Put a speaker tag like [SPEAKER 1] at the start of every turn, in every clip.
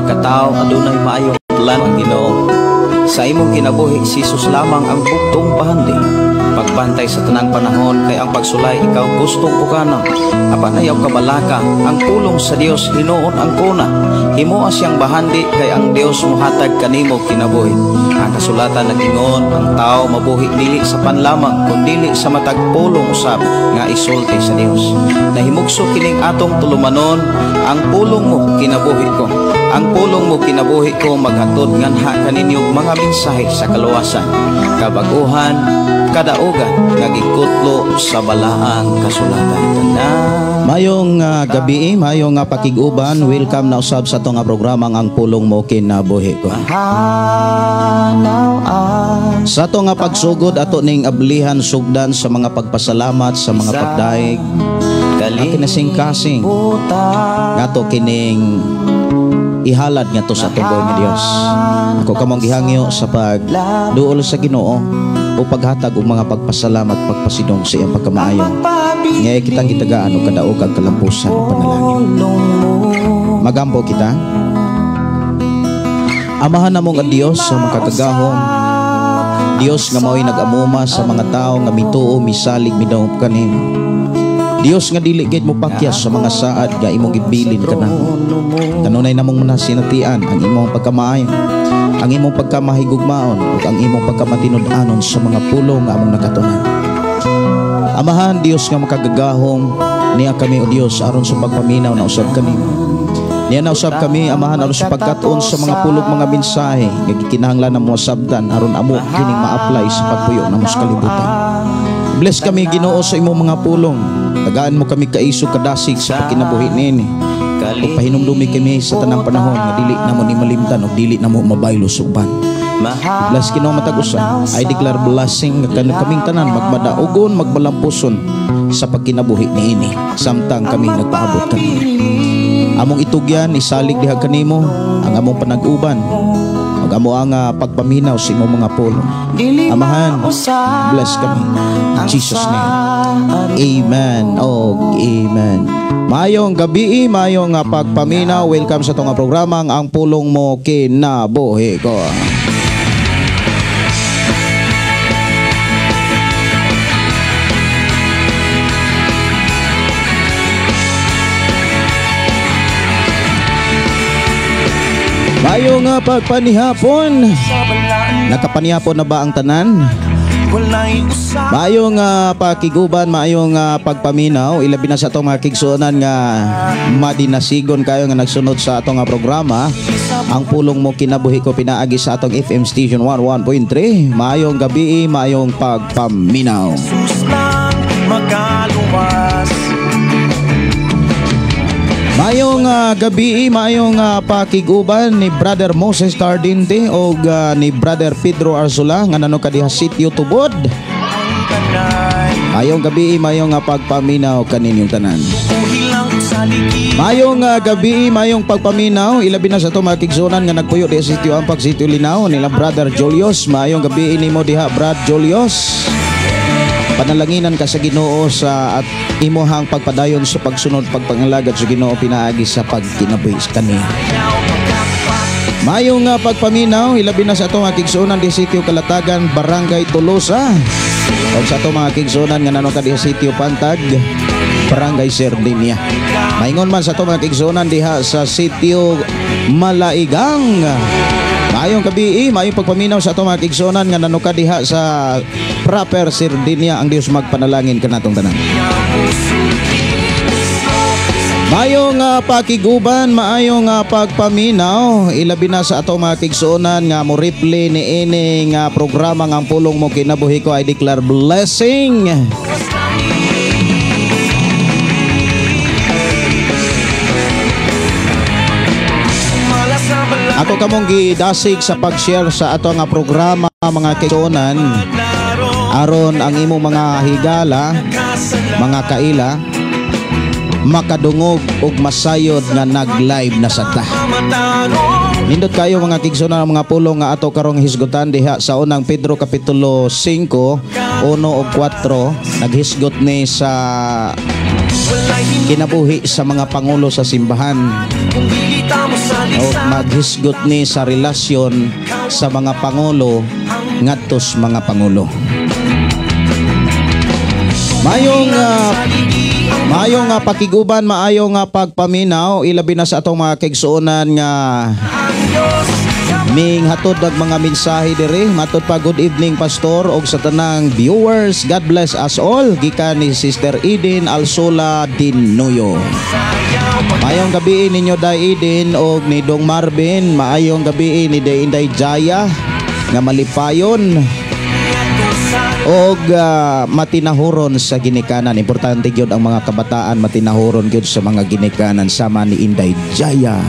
[SPEAKER 1] pagkatao adunay maayong plan ang Ginoo. Sa imong kinabuhi si Jesus lamang ang bugtong pahandi. Pagbantay sa tanang panahon kay ang pagsulay ikaw gustong pukanon. Apan ayaw kabalaka ang pulong sa Dios hinuon ang kuna. Himoa siyang bahandi kay ang Dios mohatag kanimo kinabuhi. Ang kasulatan nagingon ang tao mabuhi dili sa panlamang kundi sa matag pulong usab nga isulti sa Dios. Nahimugso kining atong tulumanon ang pulong mo kinabuhi ko. Ang pulong mo kinabuhi ko maghatod nganha kaninyong mga mensahe sa kaluwasan, kabaguhan, kadaugan nga gikutlo sa balaang kasulatan.
[SPEAKER 2] Mayong gabi, mayong pakiguban, welcome na usab sa itong programang ang pulong mo kinabuhi ko. Sa itong pagsugod ato ning ablihan sugdan sa mga pagpasalamat sa mga pagdaig kinasing-kasing ngato kining ihalad nga to sa tuboy ni Dios. Ako kamong gihangyo sa pagduol sa Ginoo o paghatag og mga pagpasalamat pagpasidong sa iyang pagkamaayo. Ngayon kitang gitagaan og kadaog kag kalampusan o panalangin. Magampo kita. Amahan namong ang Dios sa makakagahom. Dios nga mao'y nag-amuma sa mga tao nga mituo misalig midawop kanimo. Dios nga dili gid mo pakyas sa mga saad nga imong gibilin kanamo. Kanunay namong manasinatian ang imong pagkamaayo, ang imong pagkamahigugmaon ug ang imong pagkamatinud-anon sa mga pulong nga among nakatunan. Amahan Dios nga makagagahom niya kami o Dios aron sa pagpaminaw na usab kanimo. Niya na usab kami amahan aron sa pagkat-on sa mga pulog mga mensahe nga gikinahanglan namo sabdan aron amo kining ma-apply sa pagpuyo namo sa kalibutan. Bless kami Ginoo sa imong mga pulong. Tagaan mo kami kaisog kadasig sa pagkinabuhi nini. Ug pahinumdumi kami sa tanang panahon nga dili namo ni malimtan ug dili namo mabaylo suban. Bless Ginoo matag-usa. I declare blessing nga kaming tanan magmadaugon magbalampuson sa pagkinabuhi niini samtang kami nagpaabot kanimo. Among itugyan isalig diha kanimo ang among panag-uban. Amo ang pagpaminaw sa imong mga pulong. Amahan, bless kami. In Jesus' name. Amen. Oh, amen. Mayong gabi, mayong pagpaminaw. Welcome sa itong programang ang pulong mo kinabuhi ko. Mayong pagpanihapon. Nakapanihapon na ba ang tanan? Mayong pakiguban, mayong pagpaminaw. Ilabi na sa itong mga kigsuonan nga madinasigon kayo nga nagsunod sa itong programa. Ang pulong mo kinabuhi ko pinaagi sa itong FM Station 11.3. Mayong gabi, mayong pagpaminaw. Mayong gabi, mayong pakiguban ni Brother Moses Cardinte o ni Brother Pedro Arzula nga nano kadiha sitio Tubod. Mayong gabi, mayong pagpaminaw kaninyong tanan. Mayong gabi, mayong pagpaminaw ilabi na sa to mga kigsunan nga nagpuyo di sitio Ampag, sitio Linao nila Brother Julius. Mayong gabi nimo diha Brad Julius. Panalanginan ka sa Ginoo sa at imuhang pagpadayon sa pagsunod pagpangalagad sa Ginoo pinaagi sa pagkinabuhi kaniya. Mayong pagpaminaw ilabi na sa atong kigsunan di sitio Kalatagan, Barangay Tolosa. O sa atong mga kigsunan nga nano ka di sitio Pantag, Barangay Sardinia. Maingon man sa atong mga kigsunan diha sa sitio Malaigang. Mayong gabi, mayong pagpaminaw sa atong mga kigsunan nga nanuka diha sa proper Sardinia. Ang Dios magpanalangin kanatong tanan. Mayong pakiguban, maayong pagpaminaw ilabi na sa atong mga kigsunan nga mo replay ni ini nga programa nga ang pulong mo kinabuhi ko. I declare blessing. Ako kamong gidasig sa pag-share sa ato nga programa mga kigsunan aron ang imo mga higala, mga kaila makadungog og masayod nga nag-live na sa ta. Nindot kayo mga kigsunan mga pulong nga ato karong hisgutan diha sa unang Pedro kapitulo 5, 1 o 4 naghisgot ni sa kinabuhi sa mga pangulo sa simbahan. o maghisgot ni sa relasyon sa mga pangulo ngadtos mga pangulo. Mayong pakiguban, maayong pagpaminaw ilabi na sa atong mga kaigsuonan nga ming hatod dag mga mensahe diri. Matod pa good evening pastor og sa tanang viewers. God bless us all. Gikan ni Sister Eden Alsola Dinuyo. Maayong gabi ninyo Day Eden og ni Dong Marvin. Maayong gabi ni Day Inday Jaya nga malipayon og matinahuron sa ginikanan. Importante gyud ang mga kabataan matinahuron gyud sa mga ginikanan sama ni Inday Jaya.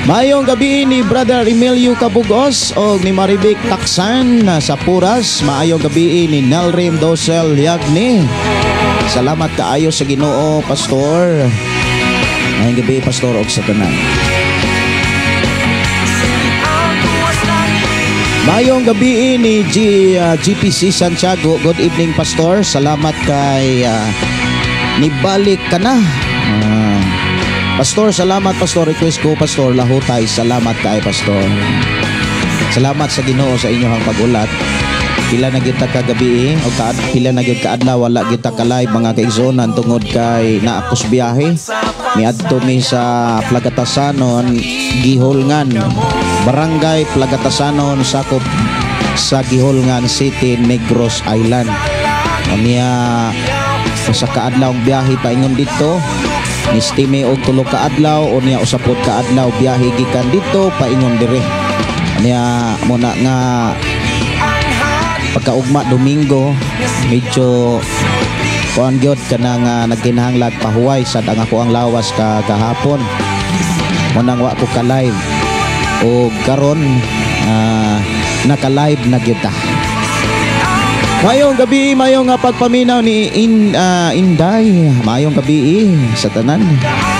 [SPEAKER 2] Mayong gabi ni Brother Emilio Cabugos o ni Maribik Taksan sa Puras. Maayong gabi ni Nelrim Dosel Yagni. Salamat kaayo sa Ginoo, Pastor. Mayong gabi, Pastor, og sa tanan. Mayong gabi ni GPC Santiago. Good evening, Pastor. Salamat kay nibalik ka na. Pastor, salamat Pastor. Request ko Pastor, lahutay. Salamat kay Pastor. Salamat sa Ginoo sa inyong pagulat. Pila na kita kagabi o pila na gyud kaadlaw wala kita ka live mga kaigsonan tungod kay naakos biyahe. Miadto mi sa Plagatasanon, Gihulngan. Barangay Plagatasanon sakop sa Gihulngan City, Negros Island. Unya sa kaadlaw biyahe paingon dito. Nistime og tulo ka adlaw o niya usapod ka adlaw biyahe gikan dito paingon dire. Niya muna nga pagkaugma Domingo medyo kuan gyud kanang nagkinahanglag pahuway sad ang ako ang lawas kahapon. Munang wa ko ka live o karon naka-live na gyud ta. Mayong gabi, mayong pagpaminaw ni Inday. Mayong gabi sa tanan.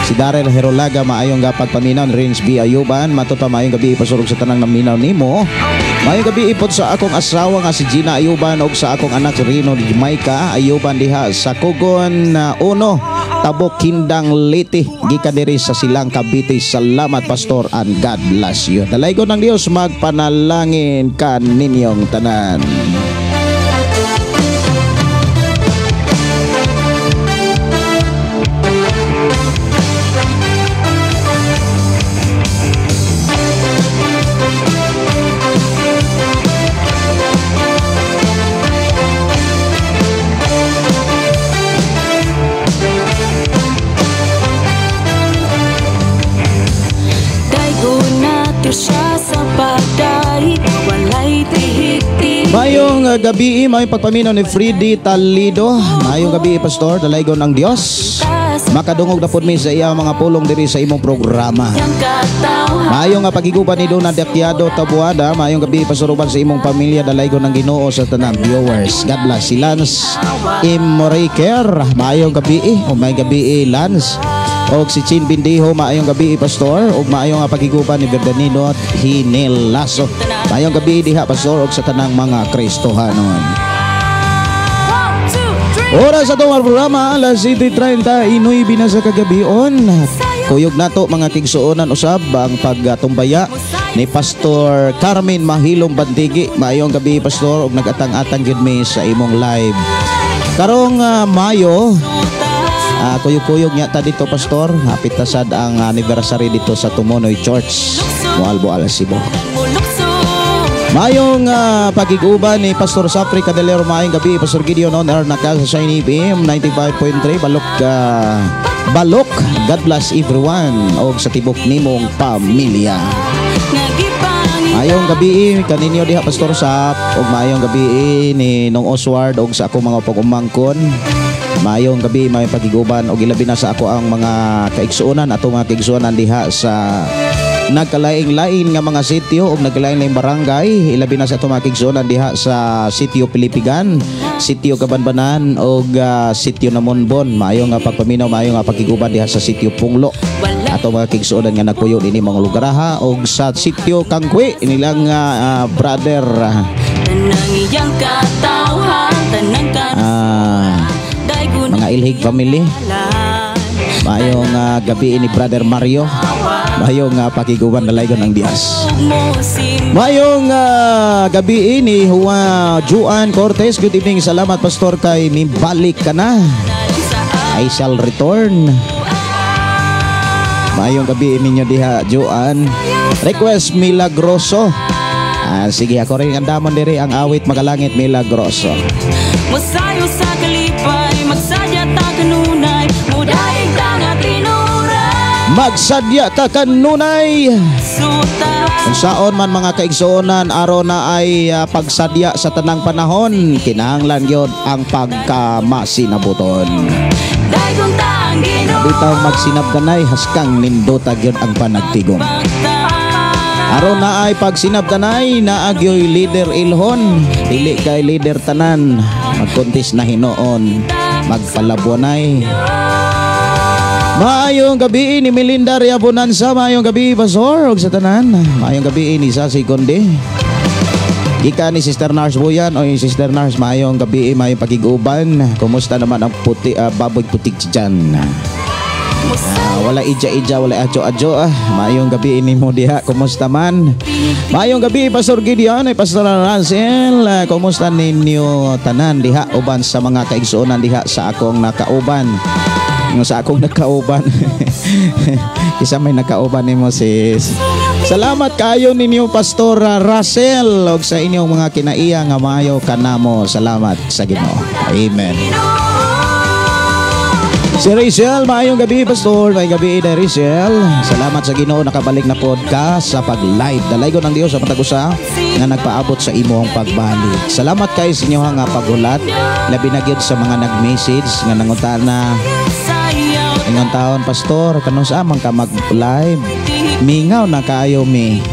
[SPEAKER 2] Si Darrell Herolaga, mayong pagpaminaw ni Rins B. Ayuban. Matod pa mayong gabi pasurog sa tanang naminaw nimo. Mayong gabi ipod sa akong asawa nga si Gina Ayuban og sa akong anak si Rino di Jamaica Ayuban diha sa Kugon Uno, Tabok Kindang Liti. Gikan diri sa Silang Cavite. Salamat Pastor and God bless you. Dalay ko ng Dios magpanalangin kaninyong tanan. Mayong gabi, may pagpaminaw ni Freddy Talido. Mayong gabi, Pastor, dalaygon ang Dios. Makadungog na po mi sa iya mga pulong diri sa imong programa. Mayong pagiguban ni Donald Dakyado Tabuada. Mayong gabi, pasuruban sa imong pamilya, dalaygon ang Ginoo sa tanang viewers. God bless. Si Lance Imoriker. Mayong gabi, may gabi Lance. Og si Chin Bindiho, maayong gabi Pastor. Og maayong pagiguban ni Berdanino at Hinel Lasso. Maayong gabi diha Pastor og sa tanang mga Kristohanon. Oras sa itong programa, alas 7:30, inuy binasa kagabion. Kuyog nato mga kigsuonan usab ang pagtumbaya ni Pastor Carmen Mahilong Bantigi. Maayong gabi Pastor og nagatang-atang gyud mi sa imong live. Karong Mayo, kuyog-kuyog niya ta dito Pastor. Hapit na sad ang anniversary dito sa Tumunoy Church, Moalbo, Cebu. Mayong pagiguban ni Pastor Safri Cadelero. Maayong gabi Pastor Gideon on air naka sa Shiny PM 95.3 Balok. God bless everyone og sa tibok nimong pamilya. Mayong gabi kaninyo diha Pastor Sap og mayong gabi ni Nong Oswald og sa ako mga pag-umangkon. Mayong gabi, may pagiguban og ilabi na sa ako ang mga kaigsuonan ato mga kaigsuonan diha sa nagkalaing-lain nga mga sitio og nagkalaing-laing barangay. Ilabi na sa ato mga kaigsuonan diha sa sitio Pilipigan, sitio Kabanbanan og sitio Namonbon. Mayong pagpaminaw, mayong pagiguban diha sa sitio Punglo. Ato mga kaigsuonan nga nagpuyo dinhi mga lugaraha og sa sitio Kangkwi inilang brother mga Ilhig family. Mayong gabi ni Brother Mario. Mayong pakiguban na laygon ang Diaz. Mayong gabi ni Juan Cortez. Good evening. Salamat Pastor kay mibalik ka na. I shall return. Mayong gabi ninyo diha Juan. Request Milagroso. Sige ako rin andamon diri ang awit Magalangit Milagroso.
[SPEAKER 3] Masayo sa kalipay, magsadya ta kanunay, mudaig ta nga tinuray.
[SPEAKER 2] Magsadya ta kanunay. Kung saon man mga kaigsuonan, araw na ay pagsadya sa tanang panahon, kinahanglan yun ang pagkamasinabuton. Bitaw magsinabdanay, haskang nindotag yun ang panagtigong. Araw na ay pag sinabdanay, naagyoy leader ilhon, dili kay leader tanan, magkontis na hinoon, magpalabuanay. Maayong gabi ni Melinda Ria Bonanza, maayong gabi Pastor, og sa tanan, maayong gabi ni Sasi Conde. Ika ni Sister Nars Buyan, o yung Sister Nars, maayong gabi, maayong pagiguban. Kumusta naman ang baboy putik dyan? Wala ija-ija, wala adjo-adjo. Maayong gabi ini mo diha, kumusta man? Maayong gabi Pastor Gideon, Pastor Rancel, kumusta ninyo tanan diha uban sa mga kaigsuonan diha sa akong nakauban? Sa akong nakauban. Isa may nakauban nimo sis. Salamat kayo ninyo Pastor Russell og sa inyong mga kinaiya nga maayo kanamo. Salamat sa Ginoo. Amen. Si Rachel, maayong gabi Pastor. May gabi na Rachel. Salamat sa Ginoo nakabalik na podcast sa pag-live. Dalaygon ng Dios sa matagusa nga nagpaabot sa imong pagbalik. Salamat kay sa inyo nga paghulat. Labi na gyud sa mga nag-message nga nangutana. Ingon taon Pastor, kanus amang ka mag-live. Mingaw na kayo mi.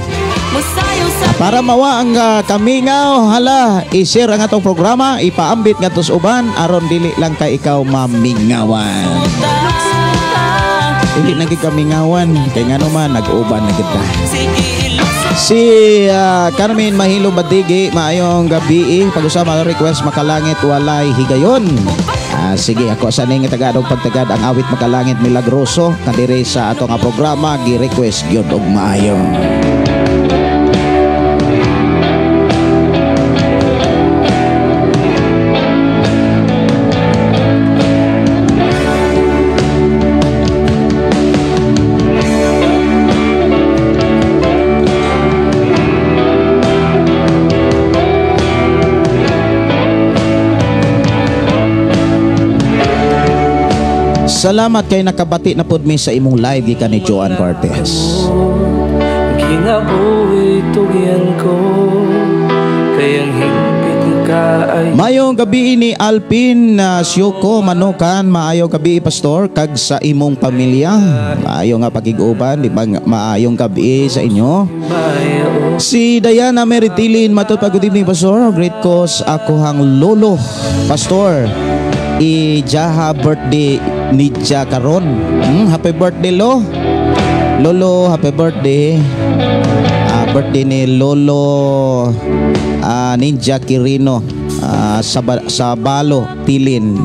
[SPEAKER 2] Para mawa ang kamingaw, hala, i-share ang atong programa, ipaambit nga tos uban, aron dili lang kay ikaw mamingawan. Dili naging kamingawan, kay nga naman, nag-uban na kita. Si Carmen Mahilo Badigi, maayong gabi, pag-usama request Makalangit walay higayon. Sige, ako sa ning tagadog pagtagad ang awit Makalangit Milagroso, kadire sa atong programa, gi-request gyud og maayo. Salamat kay nakabati na pud mi sa imong live gikan ni Joan Cortez.
[SPEAKER 3] Ginabuhi tugyan ko kayang hingpit ka ay.
[SPEAKER 2] Mayong gabi ni Alpin Syoko Manukan, maayong gabi Pastor kag sa imong pamilya. Maayong nga pagiguban, di ba maayong gabi sa inyo. Si Diana Meritilin matud pag good evening Pastor. Great cause ako hang lolo Pastor. Ijaha birthday ni Dja karon. Happy birthday Lolo, happy birthday. Birthday ni Lolo Ninja Quirino sa Balo Tilin.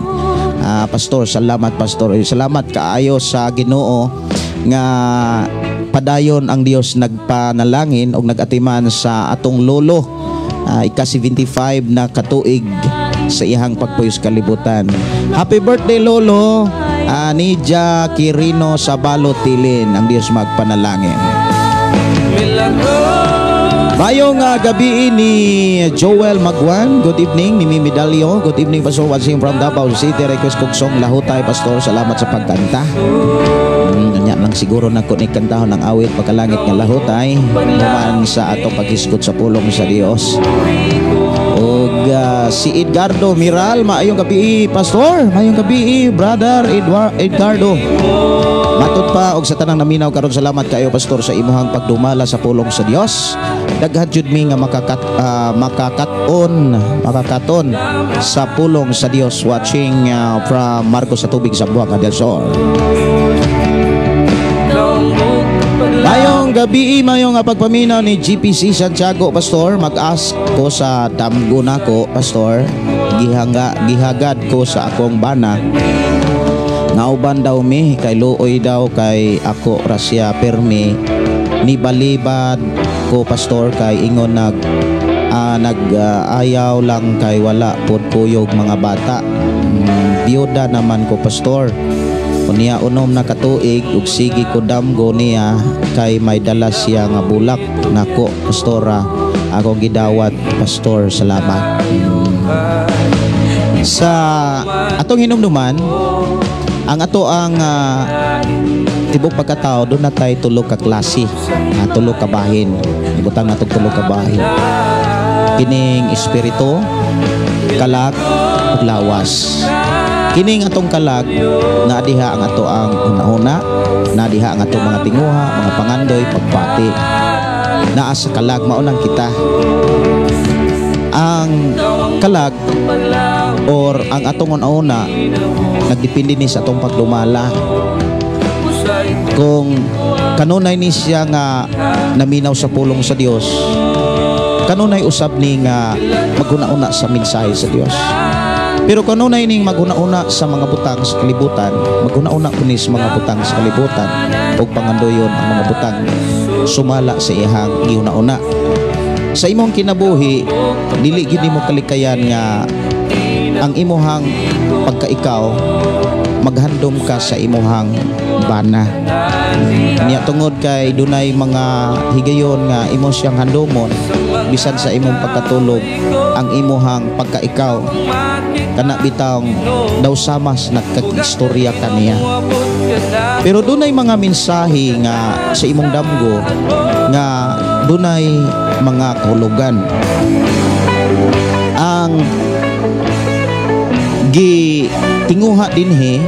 [SPEAKER 2] Pastor, salamat Pastor. Salamat kaayo sa Ginoo nga padayon ang Dios nagpanalangin og nagatiman sa atong lolo. Ika-75 na katuig sa ihang pagpuyos kalibutan. Happy birthday Lolo Nidja Quirino sa Balo Tilin. Ang Diyos magpanalangin. Mayong gabi ni Joel Magwan. Good evening ni Mimi Dalio. Good evening Pastor, watching from Davao City. Request kong song Lahutay Pastor. Salamat sa pagkanta. Kanya lang siguro na kunik kantahon ng awit Pagkalangit nga Lahutay naman sa atong paghisgot sa pulong sa Dios. Og si Edgardo Miral, maayong gabi Pastor, maayong gabi Brother Edgardo. Matud pa og sa tanang naminaw karon, salamat kayo Pastor sa imuhang pagdumala sa pulong sa Dios. Daghan jud mi nga makakaton sa pulong sa Dios, watching from Marcos sa Tubig sa Buanga del Sur. Mayong gabi, mayong pagpaminaw ni GPC Santiago Pastor. Mag-ask ko sa damgo nako Pastor, gihagad ko sa akong bana nga uban daw mi kay luoy daw kay ako rasya permi ni balibad ko pastor kay ingon ayaw lang kay wala pod kuyog mga bata. Biyuda naman ko pastor. Unya unom na katuig ug sige ko damgo niya kay may dala siya nga bulak. Nako pastora, akong gidawat pastor, salamat. Sa atong hinumduman ang ato ang tibok pagkatao doon na tayo tulog ka klase, tulog ka bahin. Ibutang natong tulog ka bahin. Kining espiritu, kalag, ug lawas. Kining atong kalag na diha ang ato ang una-una, na diha ang atong mga tinguha, mga pangandoy, pagpati. Naa sa kalag maunang kita. Ang kalag or ang atong una-una nagdepende ni sa atong paglumala. Kung kanunay ni siya nga naminaw sa pulong sa Dios, kanunay usab ni nga maguna-una sa mensahe sa Dios. Pero kanunay ning maguna-una sa mga butang sa kalibutan, maguna-una kuno sa mga butang sa kalibutan ug pangandoyon ang mga butang sumala sa iyang giuna-una. Sa imong kinabuhi, dili gyud nimo kalikayan nga ang imuhang pagkaikaw maghandom ka sa imuhang bana. Niya tungod kay dunay mga higayon nga imo siyang handomon bisan sa imong pagkatulog ang imuhang pagkaikaw kana bitawng daw samas nagkakistorya kaniya. Pero dunay mga mensahe nga sa imong damgo nga dunay mga kahulugan. Ang tinguha dinhi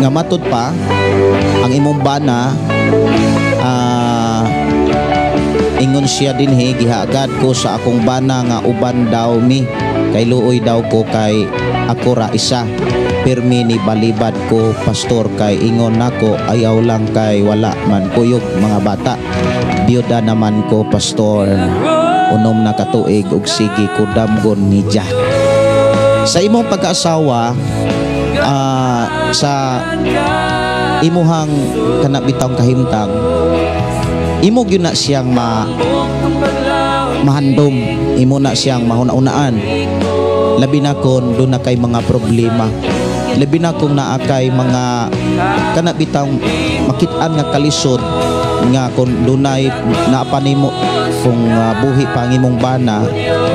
[SPEAKER 2] nga matud pa ang imong bana, ingon siya dinhi, gihaagad ko sa akong bana nga uban daw mi kay luoy daw ko kay ako ra isa permi ni balibad ko pastor kay ingon nako ayaw lang kay wala man kuyog mga bata. Biyuda naman ko pastor, unom na katuig ug sige ko damgon ni Jack. Sa imong pag-aasawa, sa imuhang kanabitang kahimtang, imo gyud na siyang mahandom, imo na siyang mahuna-unaan. Labi na kung doon na kay mga problema, labi na kung naa kay mga kanabitang makit-an nga kalisod nga kung dunay naapa nimo kung buhi pa ang imong bana,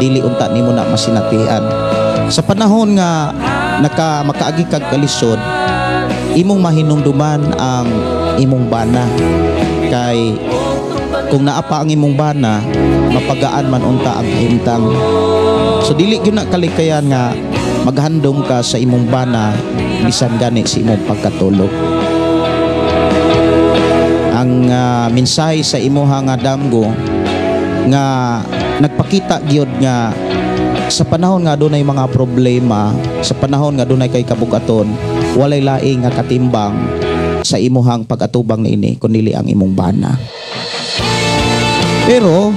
[SPEAKER 2] dili unta nimo na masinatian. Sa panahon nga makaagi kag kalisod, imong mahinumduman ang imong bana kay kung naapa ang imong bana, mapagaan man unta ang kahimtang. So dili gyud na kalikayan nga maghandom ka sa imong bana bisan gani sa imong pagkatulog. Ang mensahe sa imuha nga damgo nga nagpakita gyud nga sa panahon nga dunay mga problema, sa panahon nga dunay kay kabugaton, walay laing nga katimbang sa imuhang pag-atubang niini kundi ang imong bana. Pero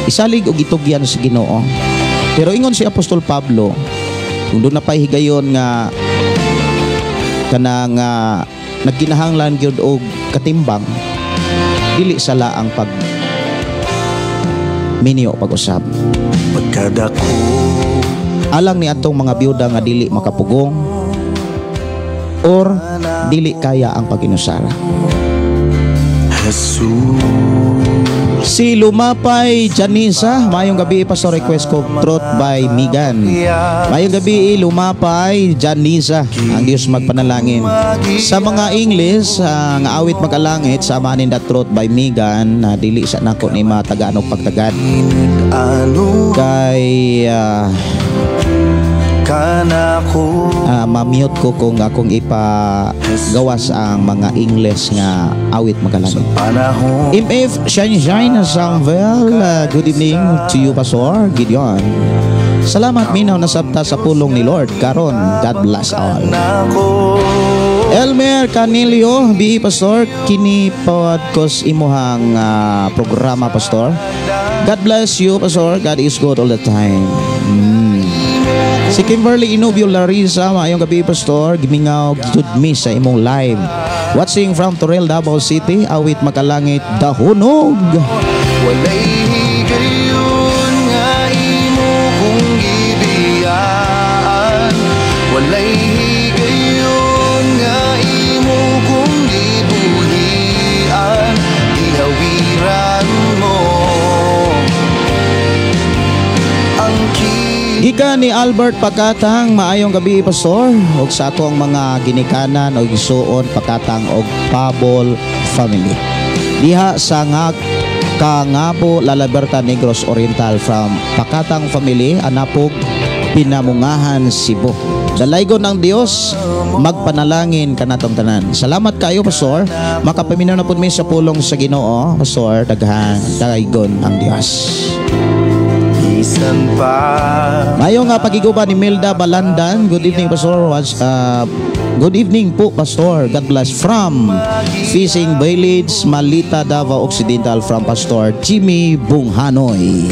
[SPEAKER 2] isalig og itugyan sa Ginoo. Pero ingon si Apostol Pablo, kung doon na pa'y higayon nga kanang nagkinahanglan gyud og katimbang, dili sala ang pag minyo pag-usab.
[SPEAKER 4] Pagkadako
[SPEAKER 2] Alang ni atong mga biyuda nga dili makapugong or dili kaya ang pag-inusara. Si Lumapay Janisa, mayong gabi Pastor, request ko Truth by Migan. Mayong gabi Lumapay Janisa, ang Diyos magpanalangin. Sa mga English nga awit magalangit, samanin da Truth by Migan na dili sa nako ni matagaan o pagtagad. Kay ma-mute ko kung akong ipagawas ang mga English nga awit magalangit. MF Shine Samuel, good evening to you Pastor Gideon. Salamat minaw nasabta sa pulong ni Lord karon. God bless all. Elmer Canilio, BE Pastor, kini podcast imuhang programa Pastor. God bless you Pastor. God is good all the time. Si Kimberly Inubio Larissa, maayong gabi pastor, gimingaw gid mi sa imong live. Watching from Torrel, Davao City, awit makalangit dahunog.
[SPEAKER 4] Walay higayon nga imo kong gibiyaan. Walay higayon nga imo kong gibuhian. Gihawiran mo ang
[SPEAKER 2] Gikan ni Albert Pakatang, maayong gabi pastor, og sa ato ang mga ginikanan og isuon Pakatang og Pabol family. Diha sa Kangabo, La Libertad, Negros Oriental from Pakatang family, Anapog, Pinamungahan, Cebu. Dalaygon ng Dios, magpanalangin kanatong tanan. Salamat kayo pastor, makapaminaw na pud mi sa pulong sa Ginoo pastor, daghan dalaygon ang Dios.
[SPEAKER 4] isan pa.
[SPEAKER 2] Mayo nga pagiguba ni Milda Balandan. Good evening pastor. Good evening po pastor. God bless from Fishing Village, Malita, Davao Occidental from Pastor Jimmy Bunghanoy.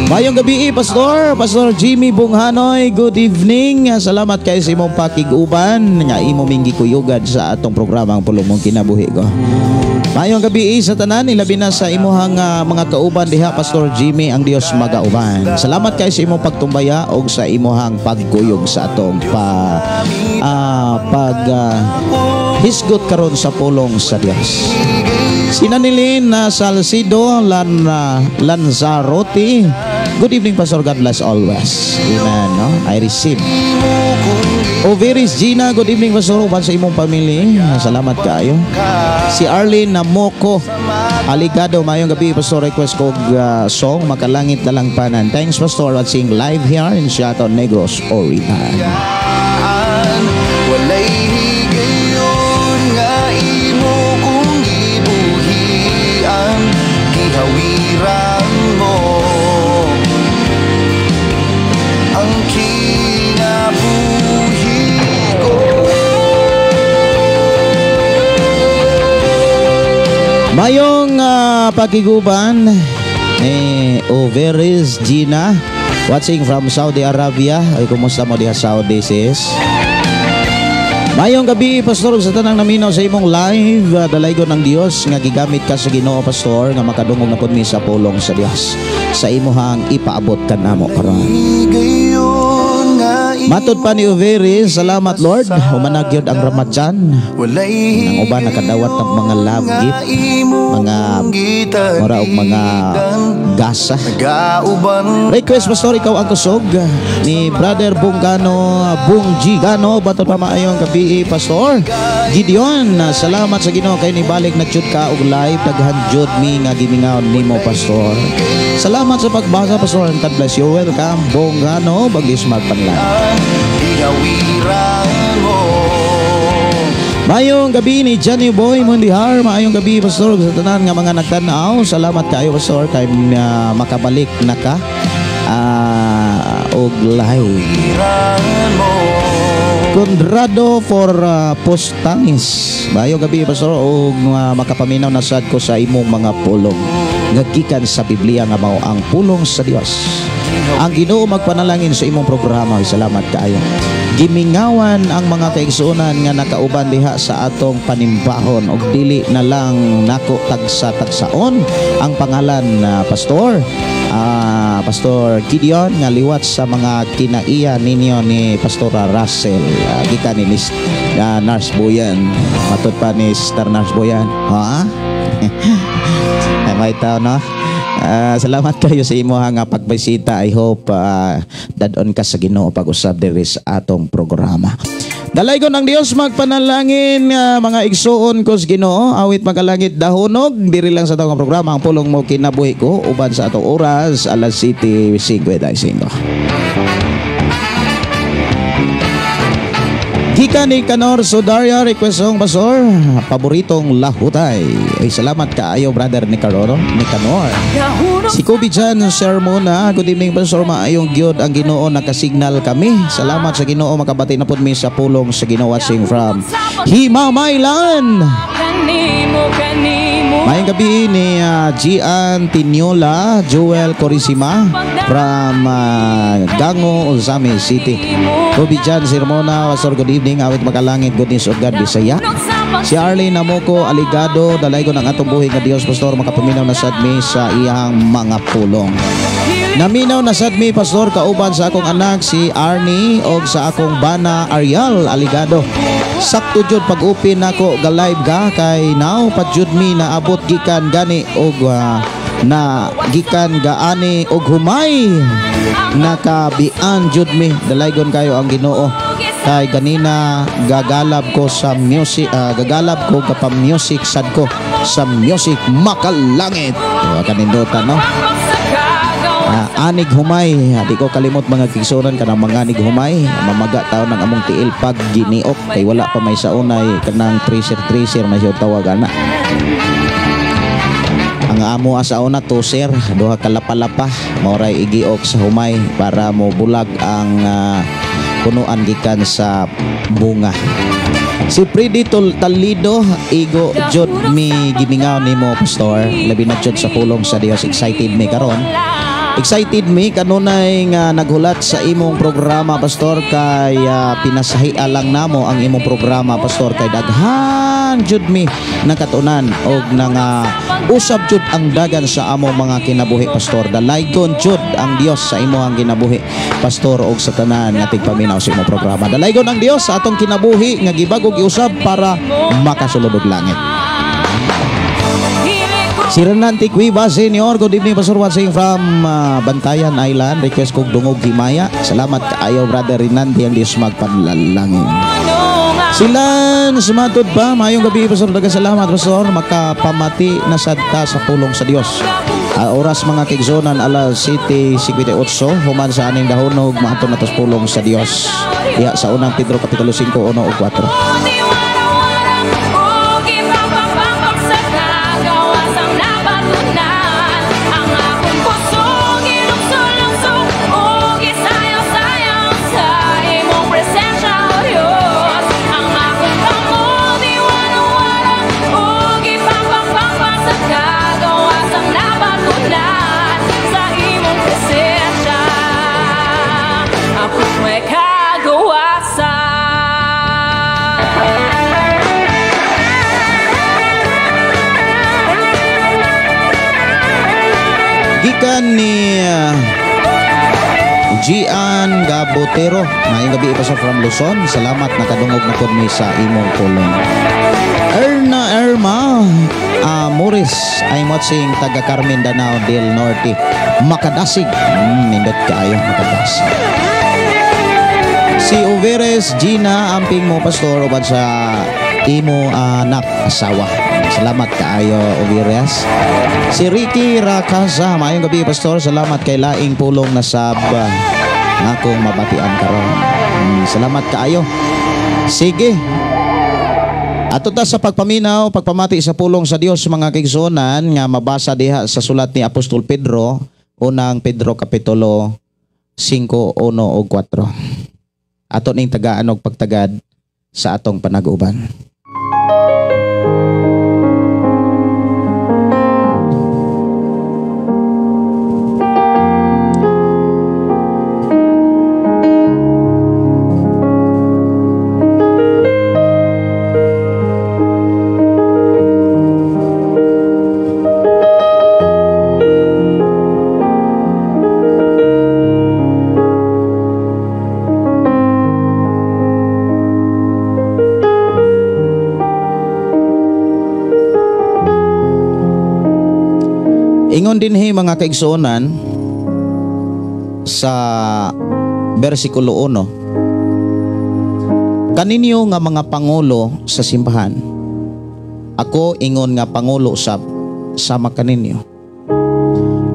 [SPEAKER 2] Mayong gabi pastor, Pastor Jimmy Bunghanoy. Good evening. Salamat kay sa imong pakiguban nga imo minggi kuyugad sa atong programang Pulong Mong Kinabuhi ko. Mayong gabi sa tanan, ilabi na sa imuhang mga kauban diha Pastor Jimmy, ang Dios magauban. Salamat kay sa imong pagtumbaya og sa imuhang pagkuyog sa atong hisgot karon sa pulong sa Dios. Sinanilin na Salcido Lanzarote. Good evening Pastor, God bless always. Amen, no? I receive. Overis Gina, good evening Pastor, uban sa imong pamilya. Salamat kayo. Si Arlene Namoko Aligado, mayong gabi Pastor, request ko song Makalangit na lang panan. Thanks Pastor, watching live here in Seattle, Negros Oriental.
[SPEAKER 4] Walay higayon nga imo kong gibuhian. Gihawiran mo ang kinabuhi ko.
[SPEAKER 2] Mayong pagiguban Overis Gina, watching from Saudi Arabia. Ay, kumusta mo diha Saudi sis? Mayong gabi pastor, sa tanang naminaw sa imong live, dalaygon ng Dios nga gigamit ka sa Ginoo pastor nga makadungog na pud mi sa pulong sa Dios sa imuhang ipaabot kanamo karon. Matod pa ni Overis, salamat Lord, humanag yun ang Ramadan. Ang uban nakadawat ng mga love gift, mga mura og mga gasa. Request pastor, ikaw ang kusog ni Brother Bunggano, Bunggigano. Matod pa maayong gabi pastor Gideon, salamat sa Ginoo kay nibalik na jud ka og live, daghan jud mi nga gimingaw nimo pastor. Salamat sa pagbasa pastor, and God bless you. Welcome Bunggano, bagis magpanlan. Mayong gabi ni Johnny Boy Mundihar. Mayong gabi pastor sa tanan nga mga nagtanaw. Salamat kayo pastor kay makabalik na ka og live. Conrado for Postanis. Mayong gabi pastor og makapaminaw na sad ko sa imong mga pulong ngagikan sa Biblia nga mao ang pulong sa Dios. Ang Ginoo magpanalangin sa imong programa. Salamat kaayo. Gimingawan ang mga kaigsuonan nga nakauban diha sa atong panimbahon og dili na lang nako tagsa-tagsaon ang pangalan na pastor. Pastor Gideon nga liwat sa mga kinaiya ninyo ni Pastora Russell, gikan ni Nurse Boyan. Matod pa ni Sister Nurse Boyan. Ha? May tao no? Salamat kayo sa imuhang pagbisita. I hope dadon ka sa Ginoo pag-usab diri sa atong programa. Dalaygon ang Dios magpanalangin mga igsuon ko sa Ginoo, awit makalangit dahonog diri lang sa atong programa ang Pulong Mo Kinabuhi ko uban sa atong oras alas 7:55. Gikan ni Kanor Sodaria, request song pastor, paboritong lahutay. Ay, salamat kaayo brother ni Kanor. Si Kobe Jan Sermona, good evening pastor, maayong gyud ang Ginoo nakasignal kami. Salamat sa Ginoo, makabati na pud mi sa pulong sa Ginoo, watching from Himamaylan. Ngayong gabi ni Gian Tiniola, Joel Corisima from Gango, Uzami City. Kobijan Sirmona, Pastor, good evening. Awit makalangit, goodness of God, Bisaya. Si Arlene Namuko Aligado, dalay ko ng atong buhay nga Dios, Pastor, makapaminaw na sadmi sa iyang mga pulong. Naminaw na sadmi, Pastor, kauban sa akong anak si Arnie o sa akong bana Ariel Aligado. Sakto jud pag-upin nako ga live ga kay now pa jud mi naabot gikan gani og na gikan gaani og humay nakabian jud mi, dalaygon kayo ang Ginoo. Kay ganina gagalab ko sa music, gagalab ko ga pa music sad ko sa music makalangit. Kanindutan no. Anig humay, di ko kalimot mga kigsunan kanang mga anig humay, mamaga tao ng among tiil pag giniop kay wala pa may saunay kanang tracer na siya tawagan na. Ang amo asauna toser, duha kalapalapa moray igiok sa humay para mo bulag ang punuan gikan sa bunga. Si Freddy Talido, igo jud mi gimingaw nimo, Pastor, labi na jud sa pulong sa Dios. Excited mi karon. Excited mi kanunay nga naghulat sa imong programa, Pastor, kay pinasahia lang namo ang imong programa, Pastor, kay daghan jud mi nakatunan og nang usab jud ang dagan sa among mga kinabuhi, Pastor. Dalaygon jud ang Dios sa imong kinabuhi, Pastor, og sa tanan nga tigpaminaw sa imong programa. Dalaygon ang Dios sa atong kinabuhi nga gibag-og giusab para makasulod og langit. Si Renan Tiquiba Senior, good evening, Pastor, watching from Bantayan Island. Request kong dungog himaya. Salamat kaayo, Brother Renan, ang Diyos magpanlalangin. Silan sumatod pa, mayong gabi, Pastor, dagang salamat, Pastor, makapamati na sadta sa pulong sa Diyos. Oras mga kigzonan alas 7:58 human sa aning dahonog maato na tos pulong sa Diyos. Iya sa unang Pedro kapitulo 5 1 ug 4. Gikan ni Gian Gabotero, mayong gabi, Pastor, from Luzon. Salamat nakadungog na pod mi sa imong pulong. Erma Morris, I'm watching taga Carmen Danao del Norte, Makadasig. Nindot kaayo Makadasig. Si Uveres Gina, amping mo, Pastor, uban sa imo anak asawa. Salamat kaayo, Uveres. Si Ricky Rakasa, mayong gabi, Pastor, salamat kay laing pulong na sab nga akong mabatian karon. Salamat kaayo. Sige, ato ta sa pagpaminaw, pagpamati sa pulong sa Dios, mga kigsonan, nga mabasa diha sa sulat ni Apostol Pedro, unang Pedro kapitulo 5 1 ug 4. Ato ning tagaan og pagtagad sa atong panag-uban. Ingon dinhi mga kaigsuonan sa bersikulo 1, kaninyo nga mga pangulo sa simbahan, ako ingon nga pangulo sab sama kaninyo,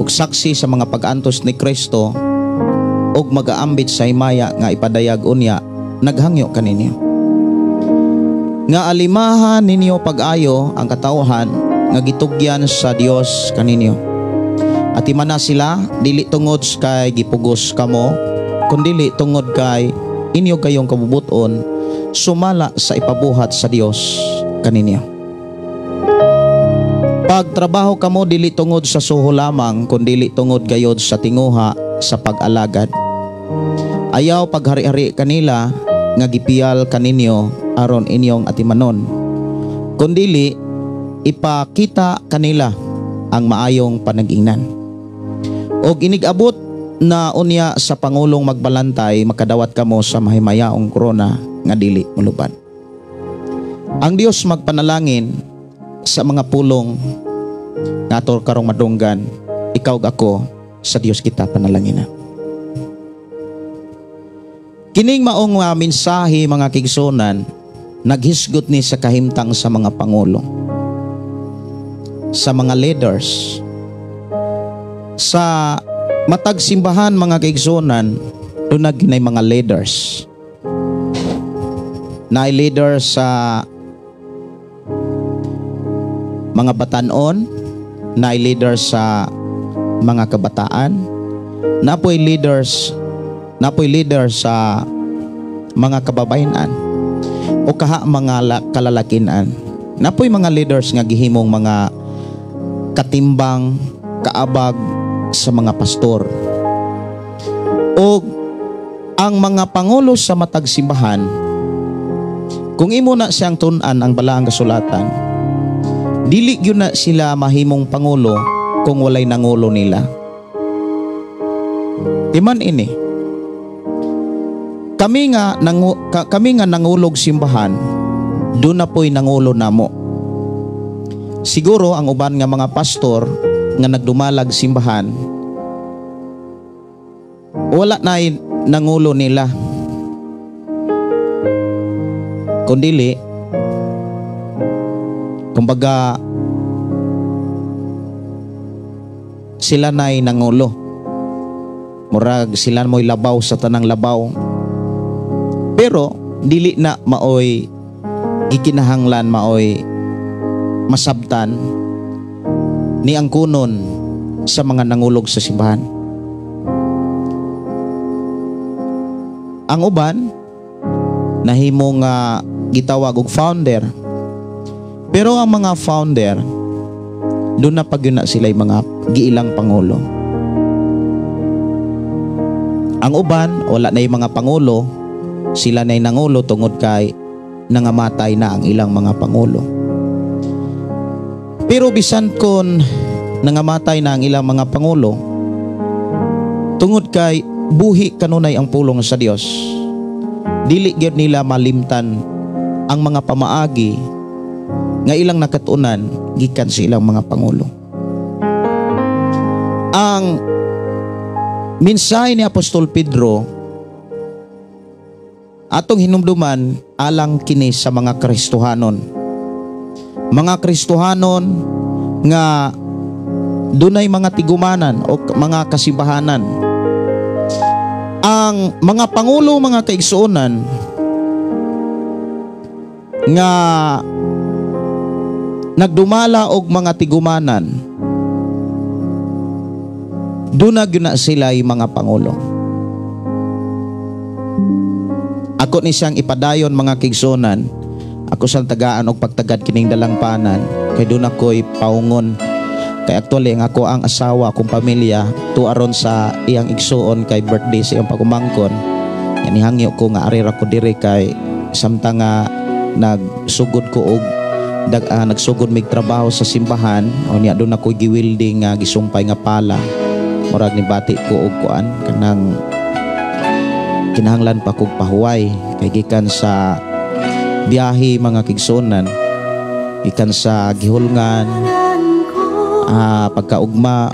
[SPEAKER 2] ug saksi sa mga pag-antos ni Kristo, ug mag-aambit sa himaya nga ipadayag unya naghangyo kaninyo, nga alimahan ninyo pag-ayo ang katawhan nga gitugyan sa Dios kaninyo. At imana sila dili tungod kay gipugos kamo, kundili tungod kay inyo kayong kabubuton sumala sa ipabuhat sa Dios kaninyo. Pagtrabaho kamo dili tungod sa suho lamang, kundi tungod gayod sa tinguha sa pag-alagad. Ayaw paghari-hari kanila nga gipiyal kaninyo aron inyong atimanon, kundi ipakita kanila ang maayong panag-ingnan. Og inigabot na unya sa Pangulong magbalantay, makadawat kamo sa mahimayaong korona nga dili molupad. Ang Dios magpanalangin sa mga pulong nga ato karong madunggan, ikaw ug ako sa Dios kita panalangina. Kining maong mensahe mga kigsunan, naghisgot ni sa kahimtang sa mga pangulo, sa mga leaders, sa matag simbahan mga kaigsunan. Dunag ginay mga leaders, na leader sa mga batanon, na leader sa mga kabataan, napoy leader sa mga kababayenan o kaha mga kalalakinan. Napoy mga leaders nga gihimong mga katimbang kaabag sa mga pastor. O ang mga pangulo sa matag simbahan, kung imo na siyang tun-an ang balaang kasulatan, dili gyud na sila mahimong pangulo kung walay nangulo nila. Timan ini, kami nga nangulog simbahan, doon na po'y nangulo namo. Siguro ang uban nga mga pastor nga nagdumalag simbahan, wala na nangulo nila, kundili kumbaga sila na'y nangulo. Murag sila mo'y labaw sa tanang labaw, pero dili na maoy gikinahanglan, maoy masabtan ni ang kunon sa mga nangulog sa simbahan. Ang uban nahimong gitawag og founder, pero ang mga founder doon na pagyuna sila mga giilang pangulo. Ang uban wala na yung mga pangulo, sila na'y nangulo tungod kay nangamatay na ang ilang mga pangulo. Pero bisan kon nangamatay na ang ilang mga pangulo, tungod kay buhi kanunay ang pulong sa Dios, dili gyud nila malimtan ang mga pamaagi nga ilang nakatunan gikan sa ilang mga pangulo. Ang mensahe ni Apostol Pedro atong hinumduman alang kini sa mga Kristohanon. Mga Kristohanon nga dunay mga tigumanan o mga kasimbahanan. Ang mga pangulo, mga kaigsuonan nga nagdumala og mga tigumanan, dunag yun na sila yung mga pangulo. Ako ni siyang ipadayon mga kigsunan, ako siyang tagaan og pagtagad kining dalangpanan, kay doon ako'y paungon. Kay actually ang ako ang asawa akong pamilya tuaron sa iyang igsuon kay birthday sa iyang pagumangkon. Yan ihangyo ko nga arira ko diri kay samtang nga nagsugod ko og nagsugod mig trabaho sa simbahan, o niya doon ako giwilding nga gisumpay nga pala. Murag ni bati ko og kuan kanang kinahanglan pa kog pahuway kay gikan sa biyahe mga kigsunan, gikan sa gihulngan, pagkaugma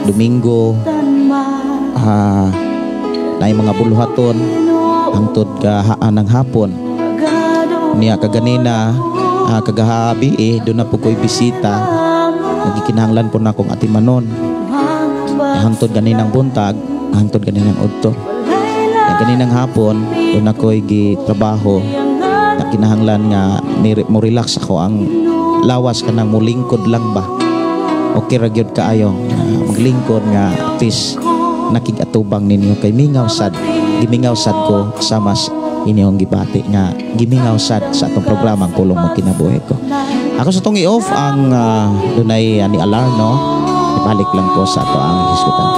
[SPEAKER 2] Domingo, na mga buluhaton hangtod haan ng hapon niya kaganina kagahabi doon na po ko'y bisita, nagikinahanglan po na akong atimanon hangtod ganinang buntag, hangtod ganinang udto, ganinang hapon doon na ko'y gitrabaho, nakinahanglan nga mo relax ako ang lawas ka nang mulingkod lang ba. Okay ra gyud kaayo maglingkod nga peace nakigatubang ninyo kay mingaw sad, gimingaw sad ko sama inyong gibati nga gimingaw sad sa atong programang Pulong mo Kinabuhi Ko. Ako sa tong i-off ang dunay ni alarm, no? Ibalik lang ko sa ato ang hisgutan.